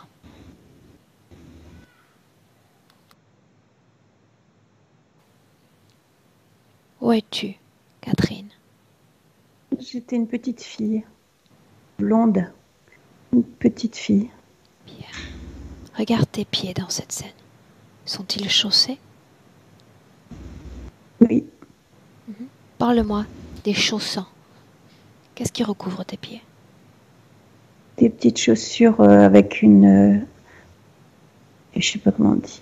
Où es-tu, Catherine? J'étais une petite fille, blonde, une petite fille. Bien. Regarde tes pieds dans cette scène. Sont-ils chaussés? Oui, Parle-moi des chaussants. Qu'est-ce qui recouvre tes pieds? des petites chaussures avec une... je sais pas comment on dit.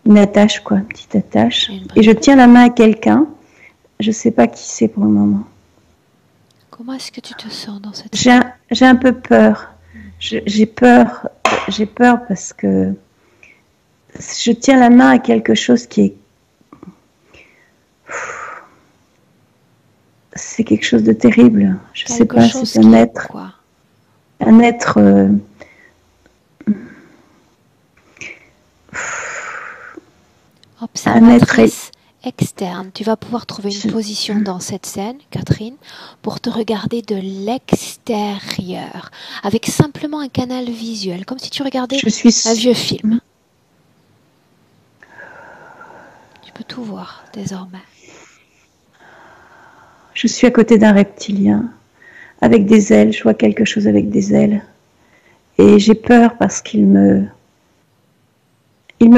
Une attache, quoi, une petite attache. Une Et je tiens la main à quelqu'un. Je sais pas qui c'est pour le moment. Comment est-ce que tu te sens dans cette J'ai un peu peur. J'ai peur parce que je tiens la main à quelque chose qui est... c'est quelque chose de terrible. Je sais Quelque pas, chose c'est qui un est être, quoi? un être un être. Observatrice externe. Tu vas pouvoir trouver une Je, position dans cette scène, Catherine, pour te regarder de l'extérieur, avec simplement un canal visuel, comme si tu regardais je suis, un vieux film. Tu peux tout voir désormais. je suis à côté d'un reptilien avec des ailes. Je vois quelque chose avec des ailes. Et j'ai peur parce il me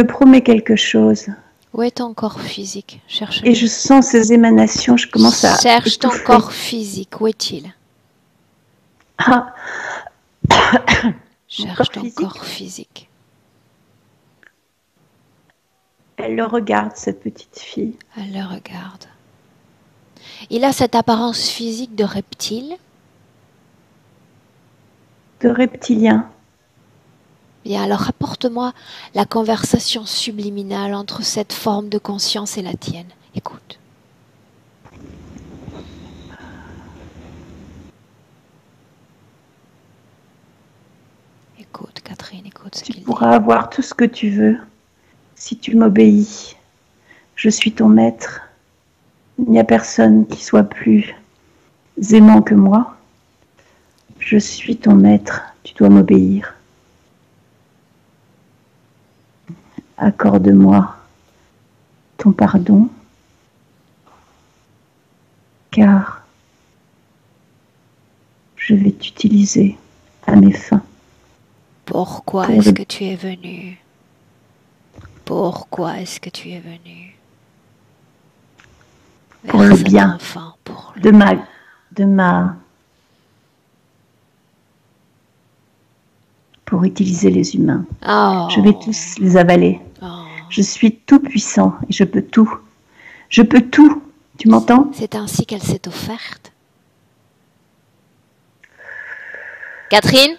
promet quelque chose. Où est ton corps physique? Cherche-le. Et je sens ces émanations, je commence à Cherche ton étouffer. corps physique. Où est-il? Ah, Cherche corps ton physique. corps physique. Elle le regarde, cette petite fille. Elle le regarde. Il a cette apparence physique de reptile. De reptilien. Bien, alors rapporte-moi la conversation subliminale entre cette forme de conscience et la tienne. Écoute. Écoute, Catherine, écoute ce Tu qu'il dit. pourras avoir tout ce que tu veux si tu m'obéis. Je suis ton maître. Il n'y a personne qui soit plus aimant que moi. Je suis ton maître. Tu dois m'obéir. Accorde-moi ton pardon, car je vais t'utiliser à mes fins. Pourquoi Pour est-ce le- que tu es venu? Pourquoi est-ce que tu es venu? Pour Vers le cet bien enfant, pour le de ma pour utiliser les humains. Oh. Je vais tous les avaler. Oh. Je suis tout puissant et je peux tout. Je peux tout. Tu m'entends? C'est ainsi qu'elle s'est offerte. Catherine?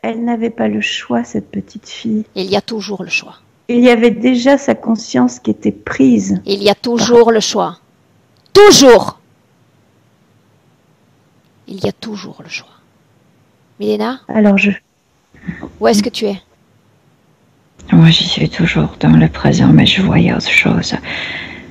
Elle n'avait pas le choix, cette petite fille. Il y a toujours le choix. Il y avait déjà sa conscience qui était prise. Il y a toujours le choix. Toujours. Il y a toujours le choix. Milena, Alors où est-ce que tu es? Moi, j'y suis toujours dans le présent, mais je voyais autre chose.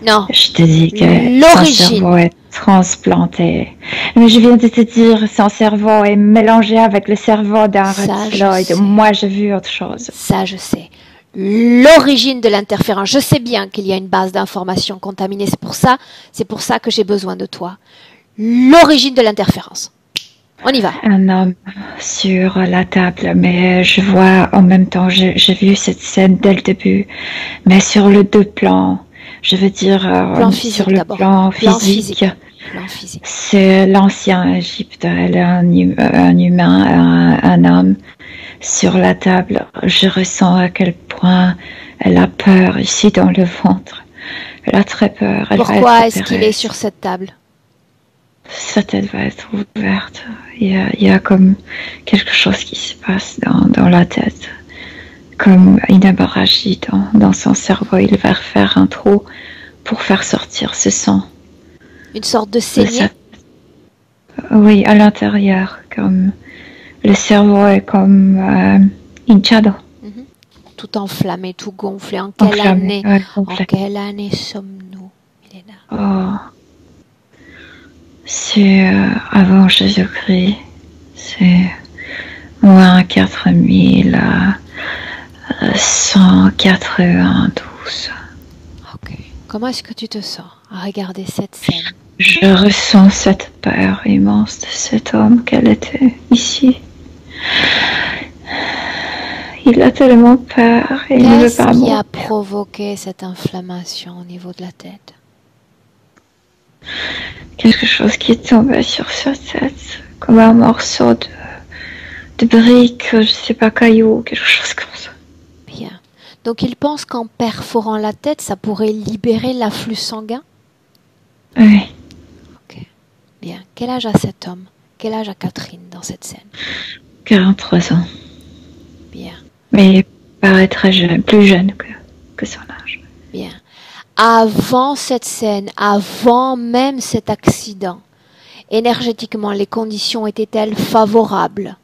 Non. Je te dis que son L'origine. cerveau est transplanté. Mais je viens de te dire, son cerveau est mélangé avec le cerveau d'un Ça, je reptiloïde. sais. Moi, j'ai vu autre chose. Ça, je sais. L'origine de l'interférence. Je sais bien qu'il y a une base d'informations contaminée. C'est pour ça que j'ai besoin de toi. L'origine de l'interférence. On y va. Un homme sur la table, mais je vois en même temps, j'ai vu cette scène dès le début, mais sur le deux plans. Je veux dire, Plan physique sur le d'abord. plan Plan physique. physique. Plan physique. C'est l'ancien Égypte. Elle est un humain, un homme sur la table. Je ressens à quel point elle a peur ici dans le ventre. Elle a très peur. Elle va Pourquoi être est-ce qu'il opérée. est sur cette table? Sa tête va être ouverte. Il y a comme quelque chose qui se passe dans la tête. Comme une hémorragie dans son cerveau. Il va faire un trou pour faire sortir ce sang. Une sorte de saignée? Oui, à l'intérieur. Comme le cerveau est comme hinchado. Tout enflammé, tout gonflé. En quelle année? Ouais, En gonflé. quelle année sommes-nous, Milena? Oh. C'est avant Jésus-Christ. C'est moins 4192. Ok. Comment est-ce que tu te sens à regarder cette scène? Je ressens cette peur immense de cet homme qu'elle était ici. Il a tellement peur et il ne veut Qu'est-ce pas qui mourir. a provoqué cette inflammation au niveau de la tête? Quelque chose qui est tombé sur sa tête, comme un morceau de brique, je sais pas, caillou, quelque chose comme ça. Bien. Donc il pense qu'en perforant la tête, ça pourrait libérer l'afflux sanguin? Oui, Ok. Bien. Quel âge a cet homme? Quel âge a Catherine dans cette scène? 43 ans. Bien. Mais il paraît très jeune, plus jeune que son âge. Bien. avant cette scène, avant même cet accident, énergétiquement, les conditions étaient-elles favorables?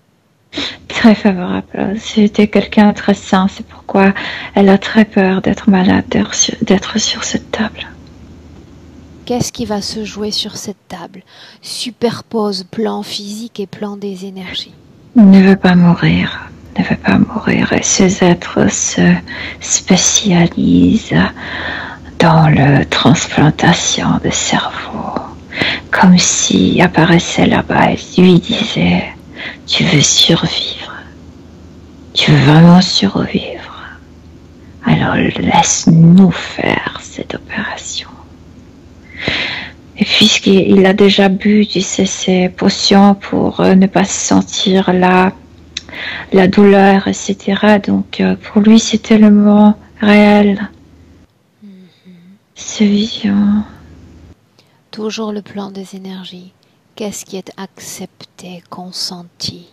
Très favorable. C'était quelqu'un de très sain, c'est pourquoi elle a très peur d'être malade, d'être sur cette table. Qu'est-ce qui va se jouer sur cette table? Superpose plan physique et plan des énergies. Ne veut pas mourir, ne veut pas mourir. Et ces êtres se spécialisent dans la transplantation de cerveau, comme si apparaissait là-bas et lui disait: tu veux survivre, tu veux vraiment survivre, alors laisse-nous faire cette opération. Et puisqu'il a déjà bu, tu sais, ces potions pour ne pas sentir la douleur, etc. Donc pour lui, c'était le moment réel. Ce vision. Toujours le plan des énergies. Qu'est-ce qui est accepté, consenti,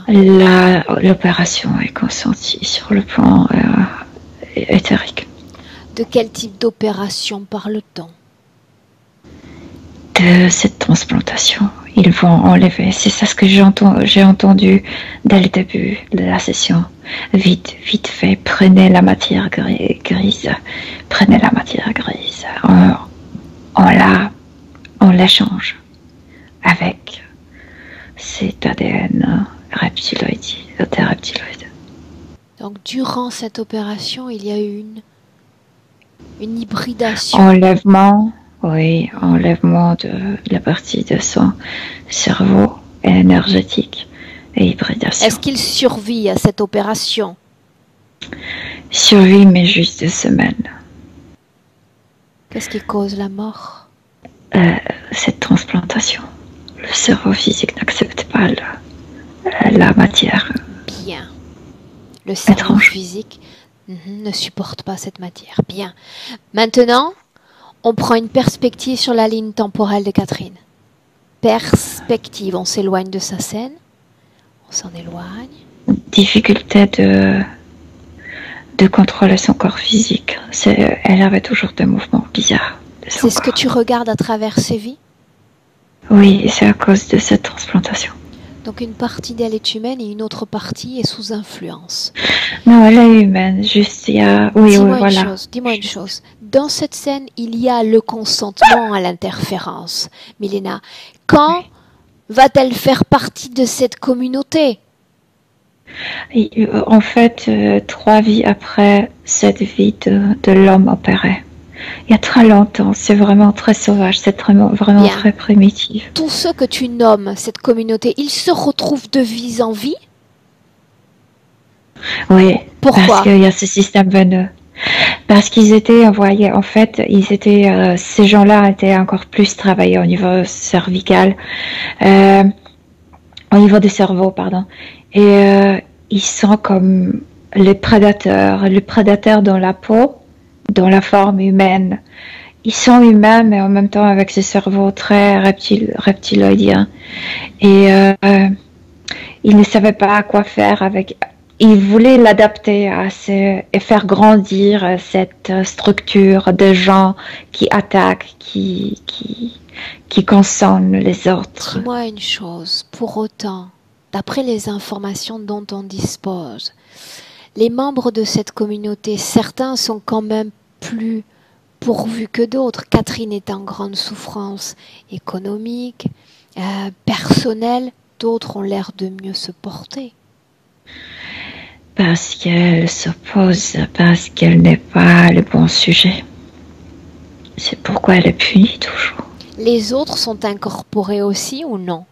Milena? L'opération est consentie sur le plan éthérique. De quel type d'opération parle-t-on? De cette transplantation. Ils vont enlever, c'est ça ce que j'ai entendu dès le début de la session. Vite, vite fait, prenez la matière grise, prenez la matière grise, on l'échange avec cet ADN reptiloïde. Donc durant cette opération, il y a eu une hybridation. Enlèvement de la partie de son cerveau énergétique et hybridation. Est-ce qu'il survit à cette opération? Survit, mais juste 2 semaines. Qu'est-ce qui cause la mort? Cette transplantation. Le cerveau physique n'accepte pas la matière. Bien. Le cerveau physique ne supporte pas cette matière. Bien. Maintenant, on prend une perspective sur la ligne temporelle de Catherine. Perspective, on s'éloigne de sa scène. On s'en éloigne. Difficulté de contrôler son corps physique. Elle avait toujours des mouvements bizarres. C'est ce que tu regardes à travers ses vies? Oui, c'est à cause de cette transplantation. Donc une partie d'elle est humaine et une autre partie est sous influence. Non, elle est humaine, juste il y a... Oui, voilà. Dis-moi une chose. Dans cette scène, il y a le consentement à l'interférence. Milena, quand va-t-elle faire partie de cette communauté? En fait, 3 vies après cette vie de l'homme opéré. Il y a très longtemps, c'est vraiment très sauvage, c'est vraiment très primitif. Tous ceux que tu nommes, cette communauté, ils se retrouvent de vie en vie? Oui. Pourquoi? Parce qu'il y a ce système veineux. Parce qu'ils étaient envoyés, en fait, ces gens-là étaient encore plus travaillés au niveau cervical, au niveau du cerveau, pardon. Et ils sont comme les prédateurs dans la peau, dans la forme humaine. Ils sont humains, mais en même temps avec ce cerveau très reptiloïdien. Et ils ne savaient pas quoi faire avec. Ils voulaient l'adapter et faire grandir cette structure de gens qui attaquent, qui consomment les autres. Dis-moi une chose, pour autant, d'après les informations dont on dispose, les membres de cette communauté, certains sont quand même plus pourvus que d'autres. Catherine est en grande souffrance économique, personnelle, d'autres ont l'air de mieux se porter. Parce qu'elle s'oppose, parce qu'elle n'est pas le bon sujet. C'est pourquoi elle est punie toujours. Les autres sont incorporés aussi ou non?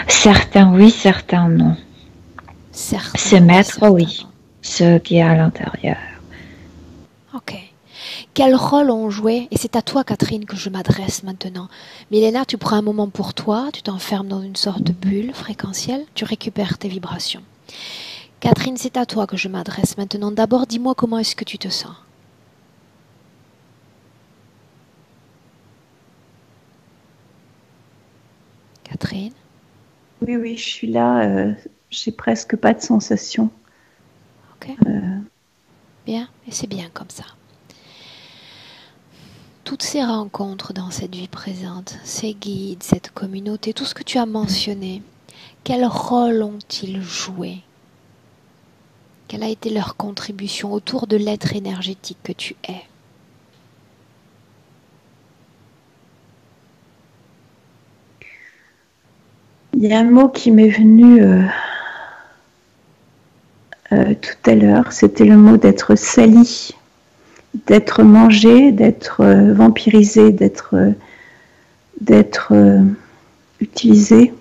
Certains oui, certains non. Ces maîtres, oui. Ceux qui sont à l'intérieur. Ok. Quel rôle ont joué, et c'est à toi Catherine que je m'adresse maintenant. Milena, tu prends un moment pour toi, tu t'enfermes dans une sorte de bulle fréquentielle, tu récupères tes vibrations. Catherine, c'est à toi que je m'adresse maintenant. D'abord, dis-moi comment est-ce que tu te sens? Catherine? Oui, je suis là. J'ai presque pas de sensation. Ok. Bien, et c'est bien comme ça. toutes ces rencontres dans cette vie présente, ces guides, cette communauté, tout ce que tu as mentionné, quel rôle ont-ils joué? Quelle a été leur contribution autour de l'être énergétique que tu es? Il y a un mot qui m'est venu tout à l'heure, c'était le mot d'être sali, d'être mangé, d'être vampirisé, d'être utilisé.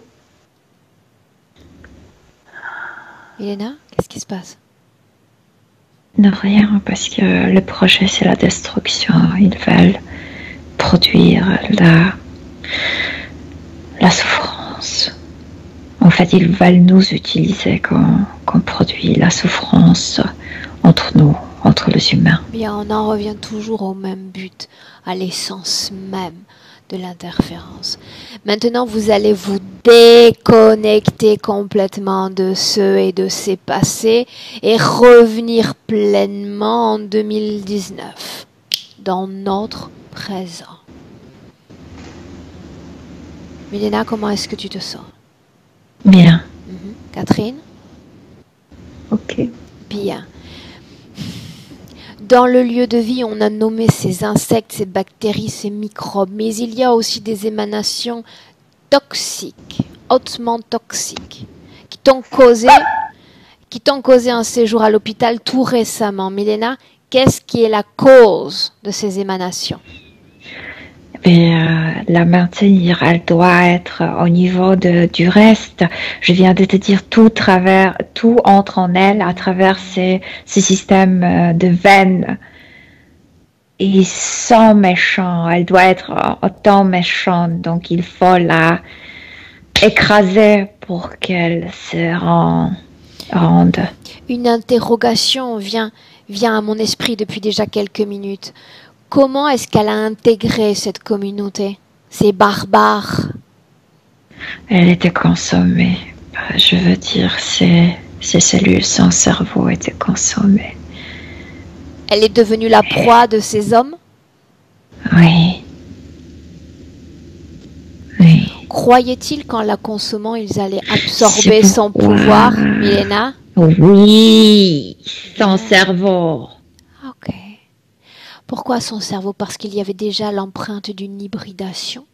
Milena, qu'est-ce qui se passe? Non, rien, parce que le projet, c'est la destruction. Ils veulent produire la souffrance. En fait, ils veulent nous utiliser comme produit la souffrance entre nous, entre les humains. Bien, on en revient toujours au même but, à l'essence même de l'interférence. Maintenant, vous allez vous déconnecter complètement de ce et de ces passés et revenir pleinement en 2019, dans notre présent. Milena, comment est-ce que tu te sens? Bien. Catherine? Ok. Bien. Dans le lieu de vie, on a nommé ces insectes, ces bactéries, ces microbes, mais il y a aussi des émanations toxiques, hautement toxiques, qui t'ont causé un séjour à l'hôpital tout récemment. Milena, qu'est-ce qui est la cause de ces émanations? Et la maintenir, elle doit être au niveau du reste. Je viens de te dire, tout entre en elle à travers ces systèmes de veines. Ils sont méchants, elle doit être autant méchante, donc il faut la écraser pour qu'elle se rende. Une interrogation vient à mon esprit depuis déjà quelques minutes. Comment est-ce qu'elle a intégré cette communauté, ces barbares? Elle était consommée. Je veux dire, ses cellules, son cerveau était consommé. Elle est devenue la proie de ces hommes? Oui. Oui. Croyait-il qu'en la consommant, ils allaient absorber son pouvoir, Milena? Oui, son cerveau. Ok. Pourquoi son cerveau? Parce qu'il y avait déjà l'empreinte d'une hybridation?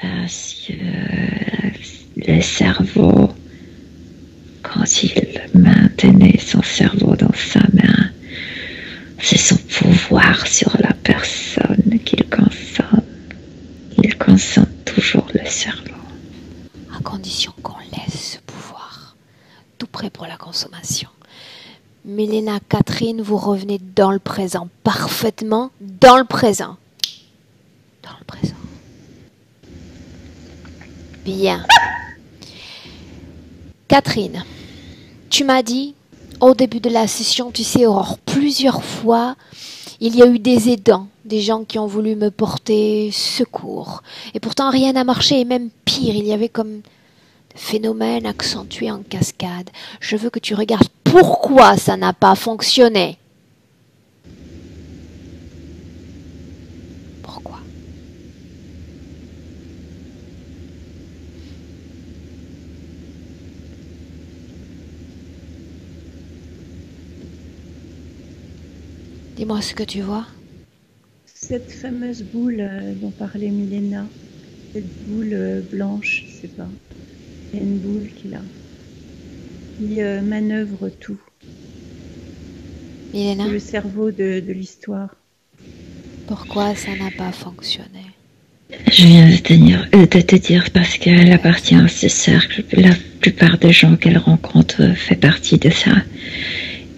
Parce que le cerveau, quand il maintenait son cerveau dans sa main, c'est son pouvoir sur la personne qu'il consomme. Il consomme toujours le cerveau. À condition qu'on laisse ce pouvoir, tout prêt pour la consommation. Milena, Catherine, vous revenez dans le présent, parfaitement dans le présent. Dans le présent. Bien. Catherine, tu m'as dit, au début de la session, tu sais, Aurore, plusieurs fois, il y a eu des aidants, des gens qui ont voulu me porter secours. Et pourtant, rien n'a marché, et même pire, il y avait comme phénomène accentué en cascade. Je veux que tu regardes pourquoi ça n'a pas fonctionné. Pourquoi? Dis-moi ce que tu vois. Cette fameuse boule dont parlait Milena, cette boule blanche, je sais pas. Il y a une boule qui manœuvre tout. Milena, c'est le cerveau de l'histoire. Pourquoi ça n'a pas fonctionné? Je viens de te dire parce qu'elle appartient à ce cercle. La plupart des gens qu'elle rencontre fait partie de ça.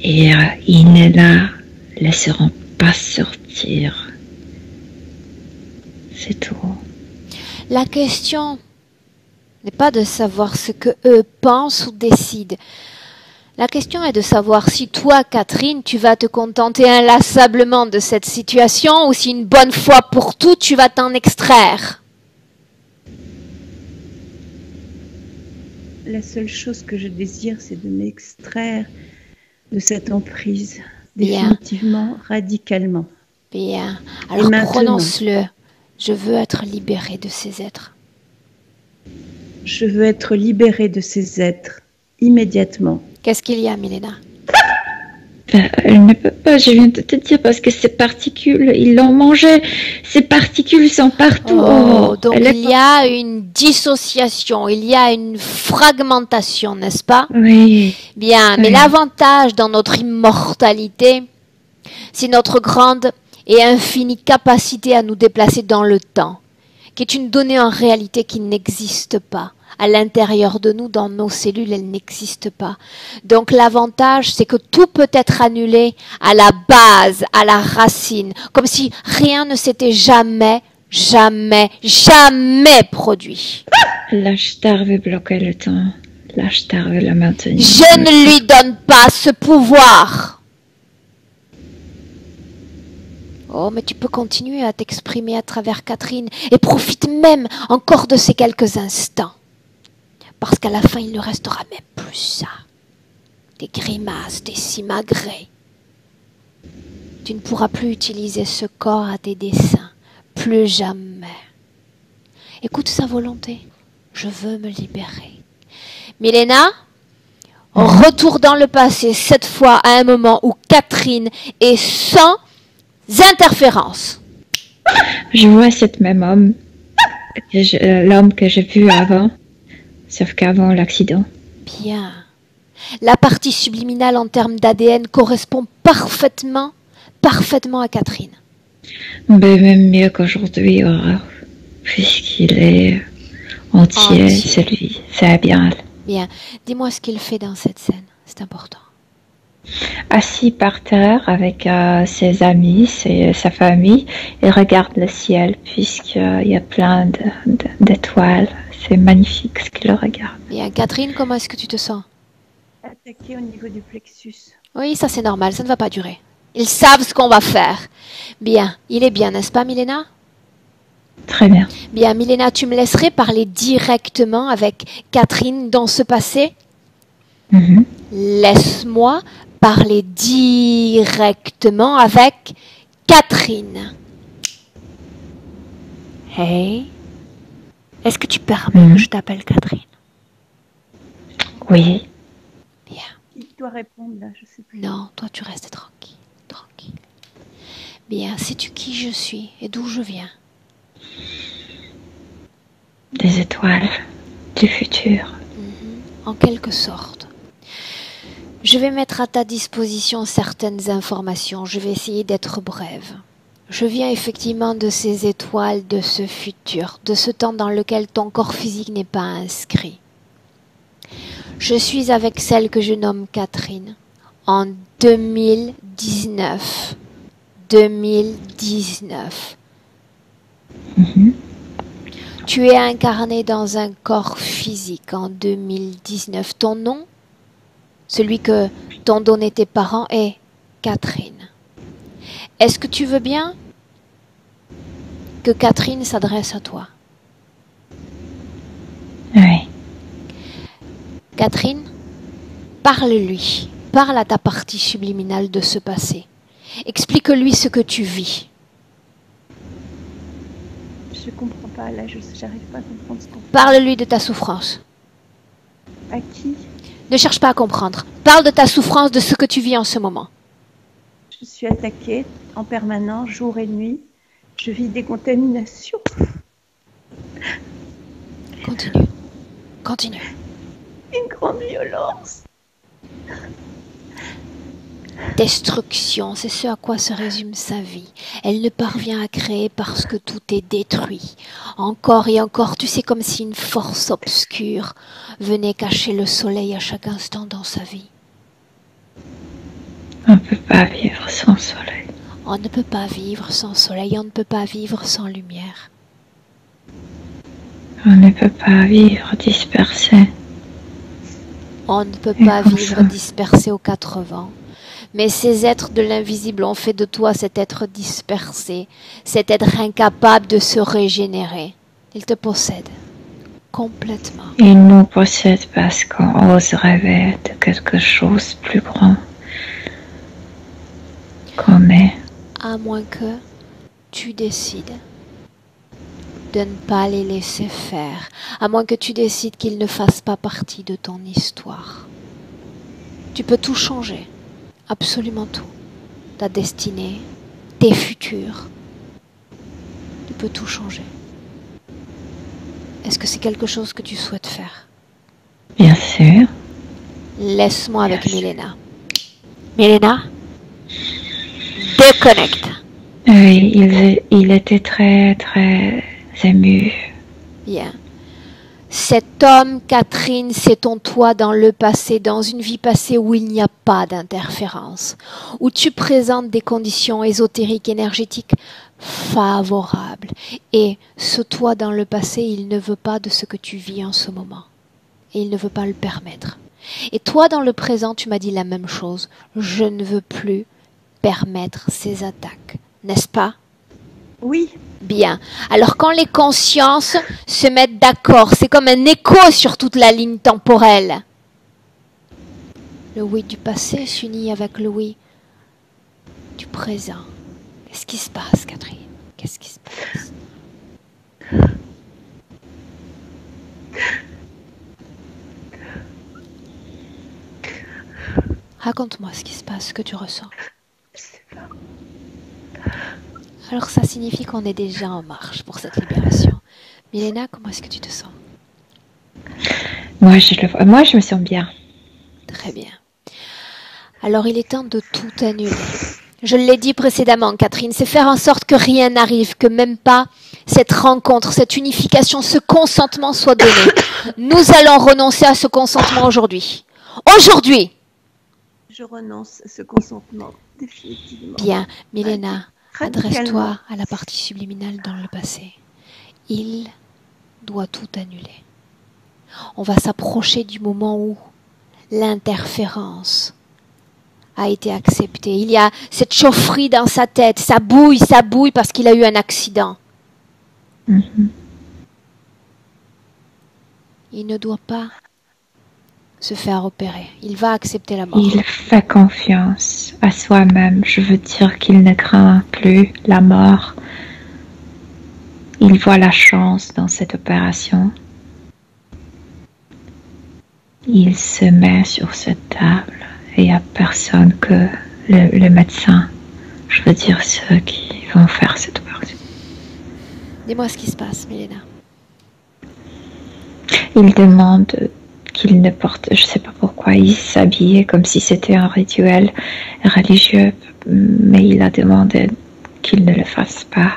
Et ils ne la laisseront pas sortir. C'est tout. La question n'est pas de savoir ce que eux pensent ou décident. La question est de savoir si toi, Catherine, tu vas te contenter inlassablement de cette situation ou si une bonne fois pour toutes, tu vas t'en extraire. La seule chose que je désire, c'est de m'extraire de cette emprise, définitivement, radicalement. Bien. Alors prononce-le. Je veux être libérée de ces êtres. Je veux être libérée de ces êtres immédiatement. Qu'est-ce qu'il y a, Milena? Elle ne peut pas, je viens de te dire, parce que ces particules, ils l'ont mangé. Ces particules sont partout. Donc il y a une dissociation, il y a une fragmentation, n'est-ce pas? Oui. Bien, mais l'avantage dans notre immortalité, c'est notre grande et infinie capacité à nous déplacer dans le temps, qui est une donnée en réalité qui n'existe pas. À l'intérieur de nous, dans nos cellules, elle n'existe pas. Donc l'avantage, c'est que tout peut être annulé à la base, à la racine, comme si rien ne s'était jamais produit. L'Ashtar veut bloquer le temps. L'Ashtar veut le maintenir. Je ne lui donne pas ce pouvoir. Oh, mais tu peux continuer à t'exprimer à travers Catherine et profite même encore de ces quelques instants. Parce qu'à la fin, il ne restera même plus ça. Des grimaces, des simagrées. Tu ne pourras plus utiliser ce corps à tes desseins. Plus jamais. Écoute sa volonté. Je veux me libérer. Milena, retour dans le passé, cette fois à un moment où Catherine est sans interférence. Je vois cet même homme, l'homme que j'ai vu avant. Sauf qu'avant l'accident. Bien. La partie subliminale en termes d'ADN correspond parfaitement à Catherine. Mais même mieux qu'aujourd'hui, puisqu'il est entier, c'est lui, c'est bien. Bien. Dis-moi ce qu'il fait dans cette scène, c'est important. Assis par terre avec ses amis, sa famille, il regarde le ciel puisqu'il y a plein d'étoiles. C'est magnifique ce qu'il regarde. Bien, Catherine, comment est-ce que tu te sens? Attaqué au niveau du plexus. Oui, ça c'est normal, ça ne va pas durer. Ils savent ce qu'on va faire. Bien, il est bien, n'est-ce pas, Milena? Très bien. Bien, Milena, tu me laisserais parler directement avec Catherine dans ce passé? Laisse-moi parler directement avec Catherine. Hey. Est-ce que tu permets que je t'appelle Catherine? Oui. Bien. Qui doit répondre là? Je sais plus. Non, toi tu restes tranquille. Tranquille. Bien, sais-tu qui je suis et d'où je viens? Des étoiles du futur. En quelque sorte. Je vais mettre à ta disposition certaines informations. Je vais essayer d'être brève. Je viens effectivement de ces étoiles, de ce futur, de ce temps dans lequel ton corps physique n'est pas inscrit. Je suis avec celle que je nomme Catherine en 2019. 2019. Tu es incarné dans un corps physique en 2019. Ton nom, celui que t'ont donné tes parents, est Catherine. Est-ce que tu veux bien que Catherine s'adresse à toi? Oui. Catherine, parle-lui. Parle à ta partie subliminale de ce passé. Explique-lui ce que tu vis. Je comprends pas, là, j'arrive pas à comprendre ce qu'on fait. Parle-lui de ta souffrance. À qui? Ne cherche pas à comprendre. Parle de ta souffrance, de ce que tu vis en ce moment. Je suis attaquée en permanence, jour et nuit. Je vis des contaminations. Continue. Continue. Une grande violence. Destruction, c'est ce à quoi se résume sa vie. Elle ne parvient à créer parce que tout est détruit. Encore et encore, tu sais, comme si une force obscure venait cacher le soleil à chaque instant dans sa vie. On ne peut pas vivre sans soleil. On ne peut pas vivre sans soleil, on ne peut pas vivre sans lumière. On ne peut pas vivre dispersé. On ne peut pas vivre dispersé aux quatre vents. Mais ces êtres de l'invisible ont fait de toi cet être dispersé, cet être incapable de se régénérer. Ils te possèdent complètement. Ils nous possèdent parce qu'on ose rêver de quelque chose de plus grand qu'on est. À moins que tu décides de ne pas les laisser faire, à moins que tu décides qu'ils ne fassent pas partie de ton histoire. Tu peux tout changer, absolument tout. Ta destinée, tes futurs. Tu peux tout changer. Est-ce que c'est quelque chose que tu souhaites faire? Bien sûr. Laisse-moi avec Milena. Milena, déconnecte. Oui, il était très, très ému. Bien. Cet homme, Catherine, c'est ton toi dans le passé, dans une vie passée où il n'y a pas d'interférence, où tu présentes des conditions ésotériques, énergétiques favorables. Et ce toi dans le passé, il ne veut pas de ce que tu vis en ce moment. Et il ne veut pas le permettre. Et toi, dans le présent, tu m'as dit la même chose. Je ne veux plus permettre ces attaques. N'est-ce pas? Oui. Bien. Alors quand les consciences se mettent d'accord, c'est comme un écho sur toute la ligne temporelle. Le oui du passé s'unit avec le oui du présent. Qu'est-ce qui se passe, Catherine? Qu'est-ce qui se passe? Raconte-moi ce qui se passe, ce que tu ressens. Je sais pas. Alors ça signifie qu'on est déjà en marche pour cette libération. Milena, comment est-ce que tu te sens? Moi, je me sens bien. Très bien. Alors il est temps de tout annuler. Je l'ai dit précédemment, Catherine, c'est faire en sorte que rien n'arrive, que même pas cette rencontre, cette unification, ce consentement soit donné. Nous allons renoncer à ce consentement aujourd'hui. Aujourd'hui! Je renonce à ce consentement, définitivement. Bien, Milena, adresse-toi Radicalement. à la partie subliminale dans le passé. Il doit tout annuler. On va s'approcher du moment où l'interférence a été acceptée. Il y a cette chaufferie dans sa tête. Ça bouille parce qu'il a eu un accident. Mhm. Il ne doit pas se faire opérer. Il va accepter la mort. Il fait confiance à soi-même. Je veux dire qu'il ne craint plus la mort. Il voit la chance dans cette opération. Il se met sur cette table et il n'y a personne que le médecin. Je veux dire ceux qui vont faire cette opération. Dis-moi ce qui se passe, Milena. Il demande qu'il ne porte, je ne sais pas pourquoi, il s'habillait comme si c'était un rituel religieux, mais il a demandé qu'il ne le fasse pas,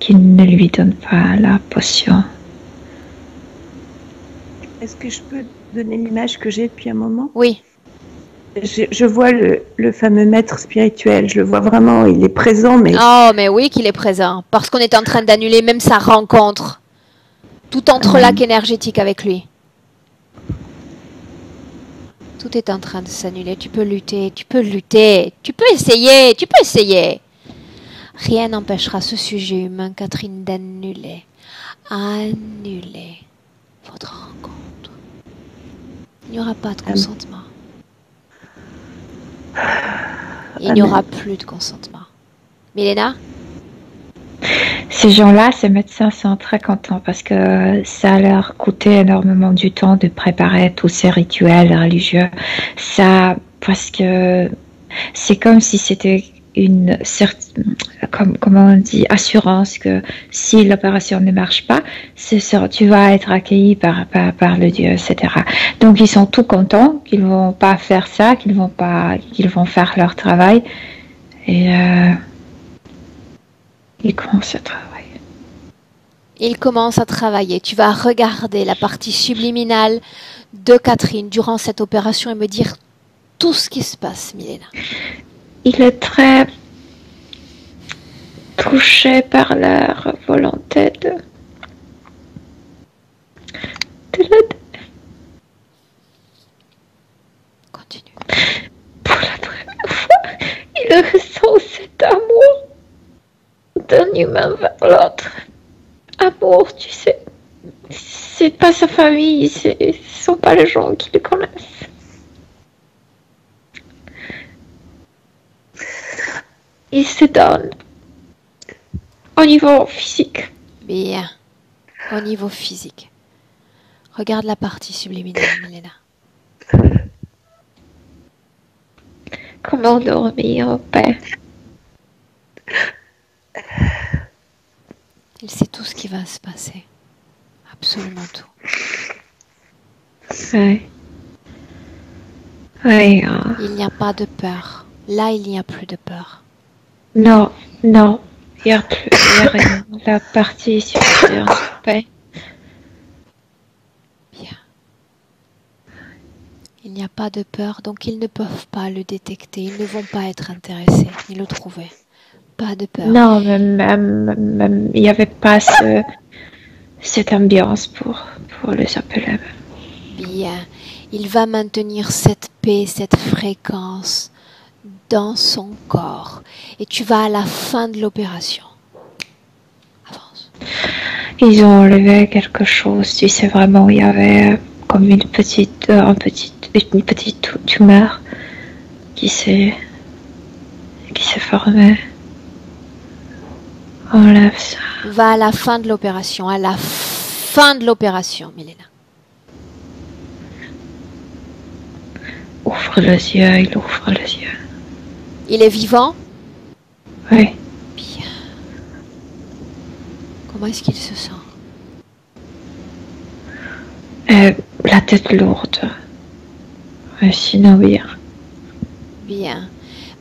qu'il ne lui donne pas la potion. Est-ce que je peux donner l'image que j'ai depuis un moment? Oui. Je vois le fameux maître spirituel, je le vois vraiment, il est présent, mais... Oh, mais oui qu'il est présent. Parce qu'on est en train d'annuler même sa rencontre. Tout entrelac énergétique avec lui. Tout est en train de s'annuler. Tu peux lutter, tu peux lutter. Tu peux essayer, tu peux essayer. Rien n'empêchera ce sujet humain, Catherine, d'annuler. Annuler votre rencontre. Il n'y aura pas de consentement. Il n'y aura plus de consentement. Milena? Ces gens-là, ces médecins sont très contents parce que ça leur coûtait énormément du temps de préparer tous ces rituels religieux. Ça, parce que c'est comme si c'était une comment on dit, assurance que si l'opération ne marche pas, tu vas être accueilli par le Dieu, etc. Donc ils sont tout contents qu'ils vont pas faire ça, qu'ils vont faire leur travail et ils commencent à travailler. Il commence à travailler. Tu vas regarder la partie subliminale de Catherine durant cette opération et me dire tout ce qui se passe, Milena. Il est très touché par leur volonté de l'aider. Continue. Pour la première fois, il ressent cet amour d'un humain vers l'autre. Amour, tu sais, c'est pas sa famille, ce sont pas les gens qui le connaissent. il se donne au niveau physique. Bien. Au niveau physique. Regarde la partie subliminale, Milena. Comment dormir en paix? Il sait tout ce qui va se passer. Absolument tout. Oui. Oui. Il n'y a pas de peur. Là, il n'y a plus de peur. Non, non. Il n'y a plus, il y a rien. La partie supérieure en paix. Bien. Il n'y a pas de peur, donc ils ne peuvent pas le détecter. Ils ne vont pas être intéressés ni le trouver. Pas de peur. Non, même il n'y avait pas cette ambiance pour les appeler. Bien. Il va maintenir cette paix, cette fréquence dans son corps. Et tu vas à la fin de l'opération. Avance. Ils ont enlevé quelque chose. Tu sais vraiment, il y avait comme une petite tumeur qui s'est formée. Enlève ça. Va à la fin de l'opération. À la fin de l'opération, Milena. Ouvre les yeux, il ouvre les yeux. Il est vivant? Oui. Bien. Comment est-ce qu'il se sent? La tête lourde. Mais sinon, bien. Bien.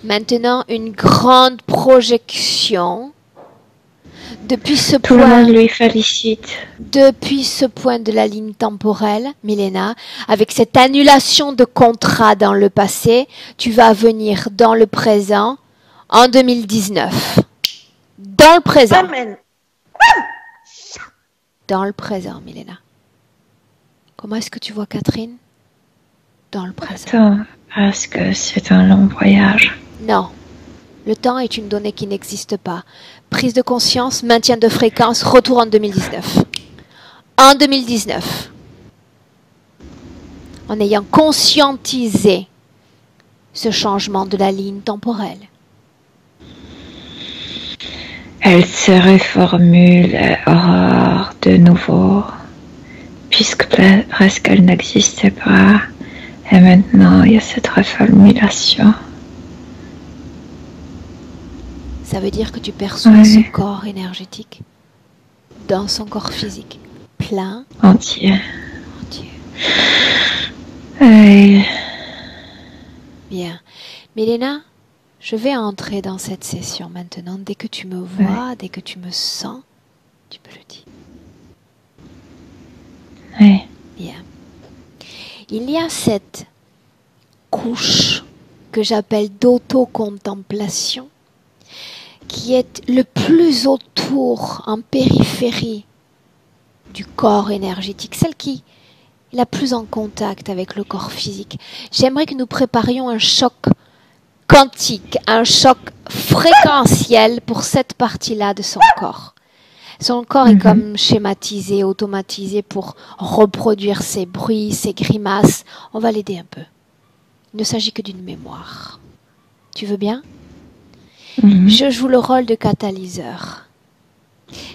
Maintenant, une grande projection. Depuis ce Tout le point, monde lui félicite. depuis ce point de la ligne temporelle, Milena, avec cette annulation de contrat dans le passé, tu vas venir dans le présent en 2019. Dans le présent. Amen. Dans le présent, Milena. Comment est-ce que tu vois Catherine? Dans le présent. Attends, parce que c'est un long voyage. Non. Le temps est une donnée qui n'existe pas. Prise de conscience, maintien de fréquence, retour en 2019. En 2019, en ayant conscientisé ce changement de la ligne temporelle. Elle se reformule Aurore de nouveau, puisque presque elle n'existait pas. Et maintenant, il y a cette reformulation. Ça veut dire que tu perçois Oui. ce corps énergétique dans son corps physique, plein, Entier. entier. Et Bien. Milena, je vais entrer dans cette session maintenant. Dès que tu me vois, dès que tu me sens, tu me le dis. oui. Bien. Il y a cette couche que j'appelle d'autocontemplation qui est le plus autour, en périphérie du corps énergétique, celle qui est la plus en contact avec le corps physique. J'aimerais que nous préparions un choc quantique, un choc fréquentiel pour cette partie-là de son corps. Son corps est comme schématisé, automatisé pour reproduire ses bruits, ses grimaces. On va l'aider un peu. Il ne s'agit que d'une mémoire. Tu veux bien? Je joue le rôle de catalyseur.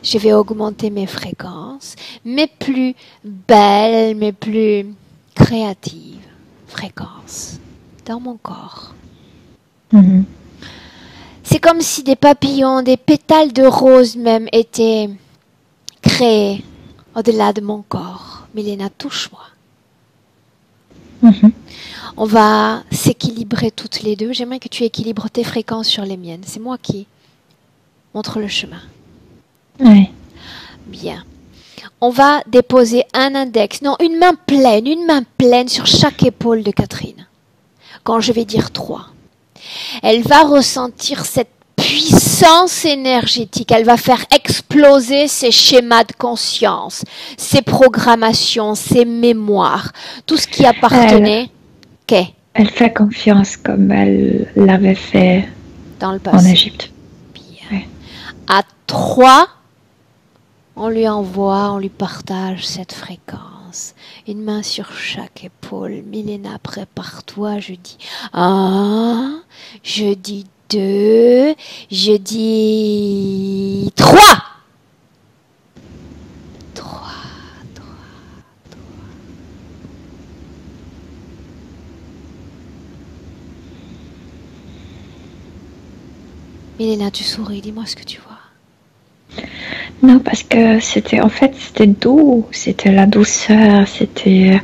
Je vais augmenter mes fréquences, mes plus belles, mes plus créatives fréquences dans mon corps. C'est comme si des papillons, des pétales de rose même étaient créés au-delà de mon corps. Milena, touche-moi. On va s'équilibrer toutes les deux. J'aimerais que tu équilibres tes fréquences sur les miennes. C'est moi qui montre le chemin. Oui. Bien. On va déposer un index, non, une main pleine sur chaque épaule de Catherine. Quand je vais dire 3. Elle va ressentir cette puissance énergétique. Elle va faire exploser ses schémas de conscience, ses programmations, ses mémoires, tout ce qui appartenait Elle fait confiance comme elle l'avait fait dans le en passé. Égypte. Bien. Oui. À 3, on lui envoie, on lui partage cette fréquence. Une main sur chaque épaule. Milena, prépare-toi. Je dis 1, je dis 2, je dis 3. 3. Milena, tu souris, dis-moi ce que tu vois. Non, parce que c'était doux, c'était la douceur, c'était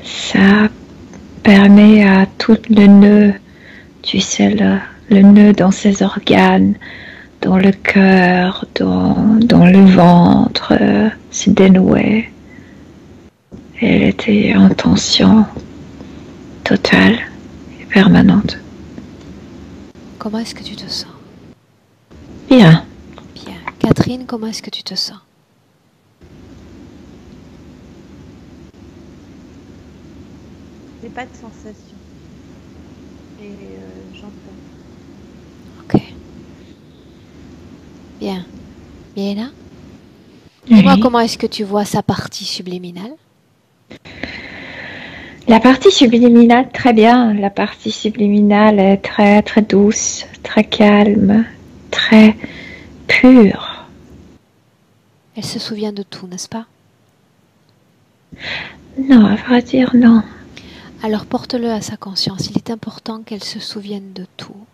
ça permet à tout le nœud, tu sais, le nœud dans ses organes, dans le cœur, dans le ventre, se dénouer. Elle était en tension totale et permanente. Comment est-ce que tu te sens? Bien. Bien. Catherine, comment est-ce que tu te sens? J'ai pas de sensation. Et j'entends. Ok. Bien. Milena? Dis-moi comment est-ce que tu vois sa partie subliminale? La partie subliminale, très bien. La partie subliminale est très, très douce, très calme, très pure. Elle se souvient de tout, n'est-ce pas? Non, à vrai dire, non. Alors porte-le à sa conscience. Il est important qu'elle se souvienne de tout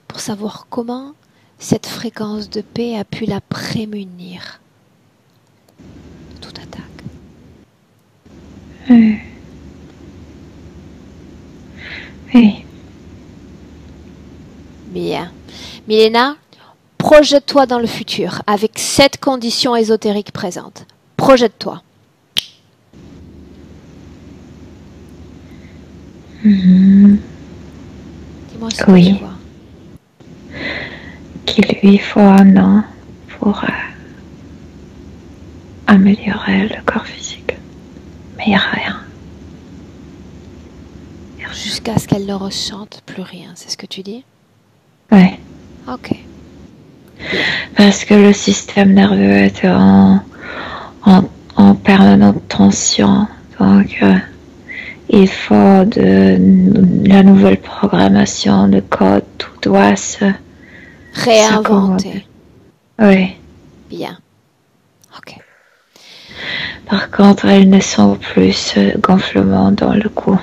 pour savoir comment cette fréquence de paix a pu la prémunir de toute attaque. Oui. Bien. Milena, projette-toi dans le futur avec cette condition ésotérique présente. Projette-toi. Dis-moi ce que tu vois. Qu'il lui faut un an pour améliorer le corps physique. Mais il n'y a rien. Jusqu'à ce qu'elle ne ressente plus rien, c'est ce que tu dis? Oui. Ok. Parce que le système nerveux était en permanente tension. Donc, il faut de la nouvelle programmation, de code, tout doit se réinventer. Oui. Bien. Ok. Par contre, elle ne sent plus ce gonflement dans le cou.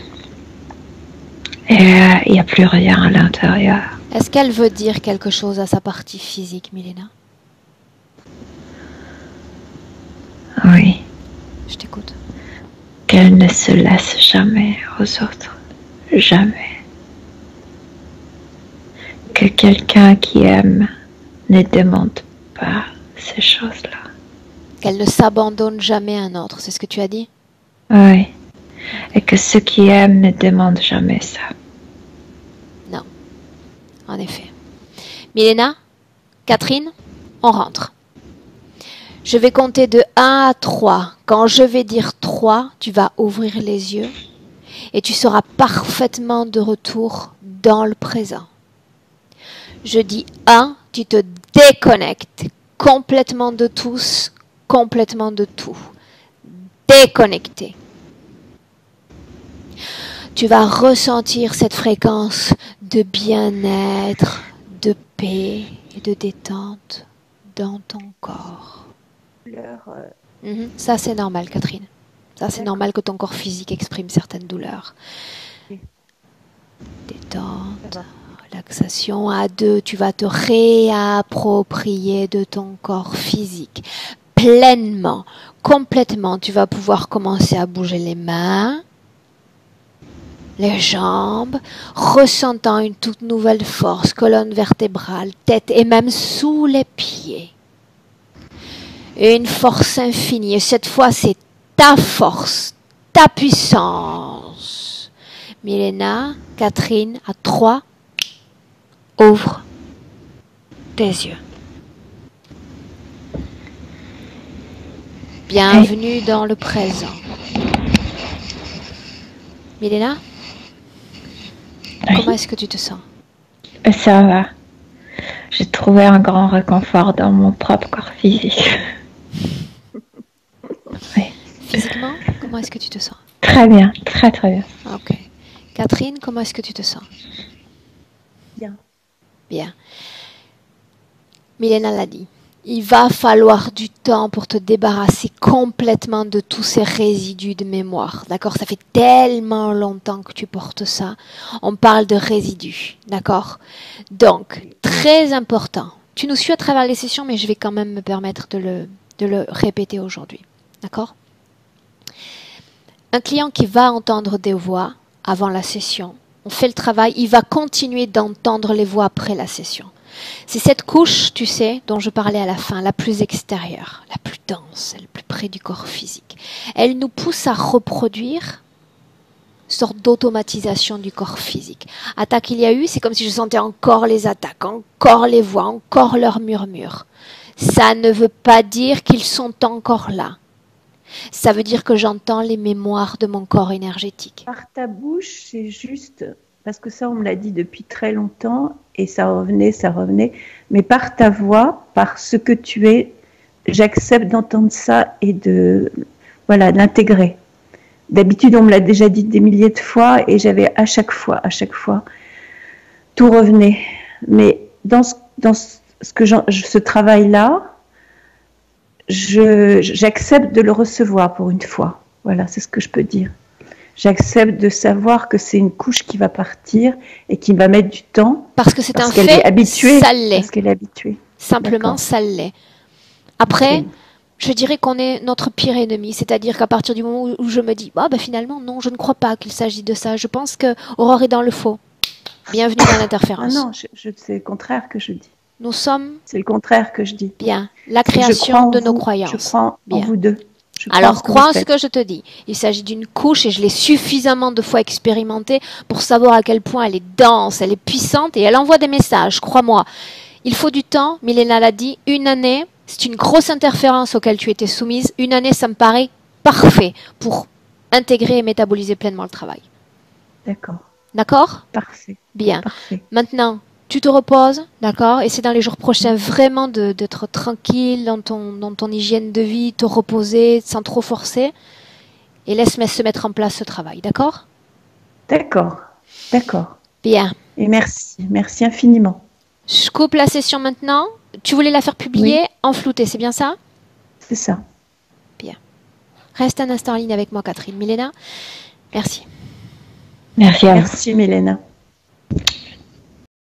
Et il n'y a plus rien à l'intérieur. Est-ce qu'elle veut dire quelque chose à sa partie physique, Milena? Oui. Je t'écoute. Qu'elle ne se laisse jamais aux autres. Jamais. Que quelqu'un qui aime ne demande pas ces choses-là. Qu'elle ne s'abandonne jamais à un autre, c'est ce que tu as dit? Oui. Et que ceux qui aiment ne demandent jamais ça. Non. En effet. Milena, Catherine, on rentre. Je vais compter de 1 à 3. Quand je vais dire 3, tu vas ouvrir les yeux et tu seras parfaitement de retour dans le présent. Je dis 1, tu te déconnectes complètement de tous, complètement de tout. Déconnecté. Tu vas ressentir cette fréquence de bien-être, de paix et de détente dans ton corps. Ça, c'est normal, Catherine. Ça, c'est normal que ton corps physique exprime certaines douleurs. Détente, relaxation. À 2, tu vas te réapproprier de ton corps physique. Pleinement, complètement, tu vas pouvoir commencer à bouger les mains, les jambes, ressentant une toute nouvelle force, colonne vertébrale, tête et même sous les pieds. Une force infinie. Et cette fois, c'est ta force, ta puissance. Milena, Catherine, à 3, ouvre tes yeux. Bienvenue dans le présent. Milena, comment est-ce que tu te sens? Ça va. J'ai trouvé un grand réconfort dans mon propre corps physique. Physiquement, comment est-ce que tu te sens? Très bien, très très bien. Ok. Catherine, comment est-ce que tu te sens? Bien. Bien. Milena l'a dit. Il va falloir du temps pour te débarrasser complètement de tous ces résidus de mémoire. D'accord? Ça fait tellement longtemps que tu portes ça. On parle de résidus. D'accord? Donc, très important. Tu nous suis à travers les sessions, mais je vais quand même me permettre de le répéter aujourd'hui. D'accord? Un client qui va entendre des voix avant la session, on fait le travail, il va continuer d'entendre les voix après la session. C'est cette couche, tu sais, dont je parlais à la fin, la plus extérieure, la plus dense, la plus près du corps physique. Elle nous pousse à reproduire une sorte d'automatisation du corps physique. Attaque il y a eu, c'est comme si je sentais encore les attaques, encore les voix, encore leurs murmures. Ça ne veut pas dire qu'ils sont encore là. Ça veut dire que j'entends les mémoires de mon corps énergétique. Par ta bouche, c'est juste, parce que ça, on me l'a dit depuis très longtemps, et ça revenait, mais par ta voix, par ce que tu es, j'accepte d'entendre ça et de l'intégrer. D'habitude, on me l'a déjà dit des milliers de fois, et j'avais à chaque fois, tout revenait. Mais dans ce travail-là, j'accepte de le recevoir pour une fois. Voilà, c'est ce que je peux dire. J'accepte de savoir que c'est une couche qui va partir et qui va mettre du temps. Parce que c'est un fait, fait, habituée, ça l'est. Parce qu'elle est habituée. Simplement, ça l'est. Après, je dirais qu'on est notre pire ennemi. C'est-à-dire qu'à partir du moment où je me dis, finalement, non, je ne crois pas qu'il s'agit de ça. Je pense que Aurore est dans le faux. Bienvenue dans l'interférence. Ah non, c'est le contraire que je dis. Nous sommes... C'est le contraire que je dis. Bien. La création de nos croyances. Je crois en vous deux. Alors, crois en ce que je te dis. Il s'agit d'une couche et je l'ai suffisamment de fois expérimentée pour savoir à quel point elle est dense, elle est puissante et elle envoie des messages, crois-moi. Il faut du temps, Milena l'a dit, 1 année, c'est une grosse interférence auquel tu étais soumise. 1 année, ça me paraît parfait pour intégrer et métaboliser pleinement le travail. D'accord. D'accord? Parfait. Bien. Parfait. Maintenant, tu te reposes, d'accord? Et c'est dans les jours prochains vraiment d'être tranquille dans ton hygiène de vie, te reposer sans trop forcer. Et laisse se mettre en place ce travail, d'accord? D'accord. D'accord. Bien. Et merci. Merci infiniment. Je coupe la session maintenant. Tu voulais la faire publier en flouté, c'est bien ça? C'est ça. Bien. Reste un instant en ligne avec moi, Catherine. Milena, merci. Merci à vous. Merci, Milena.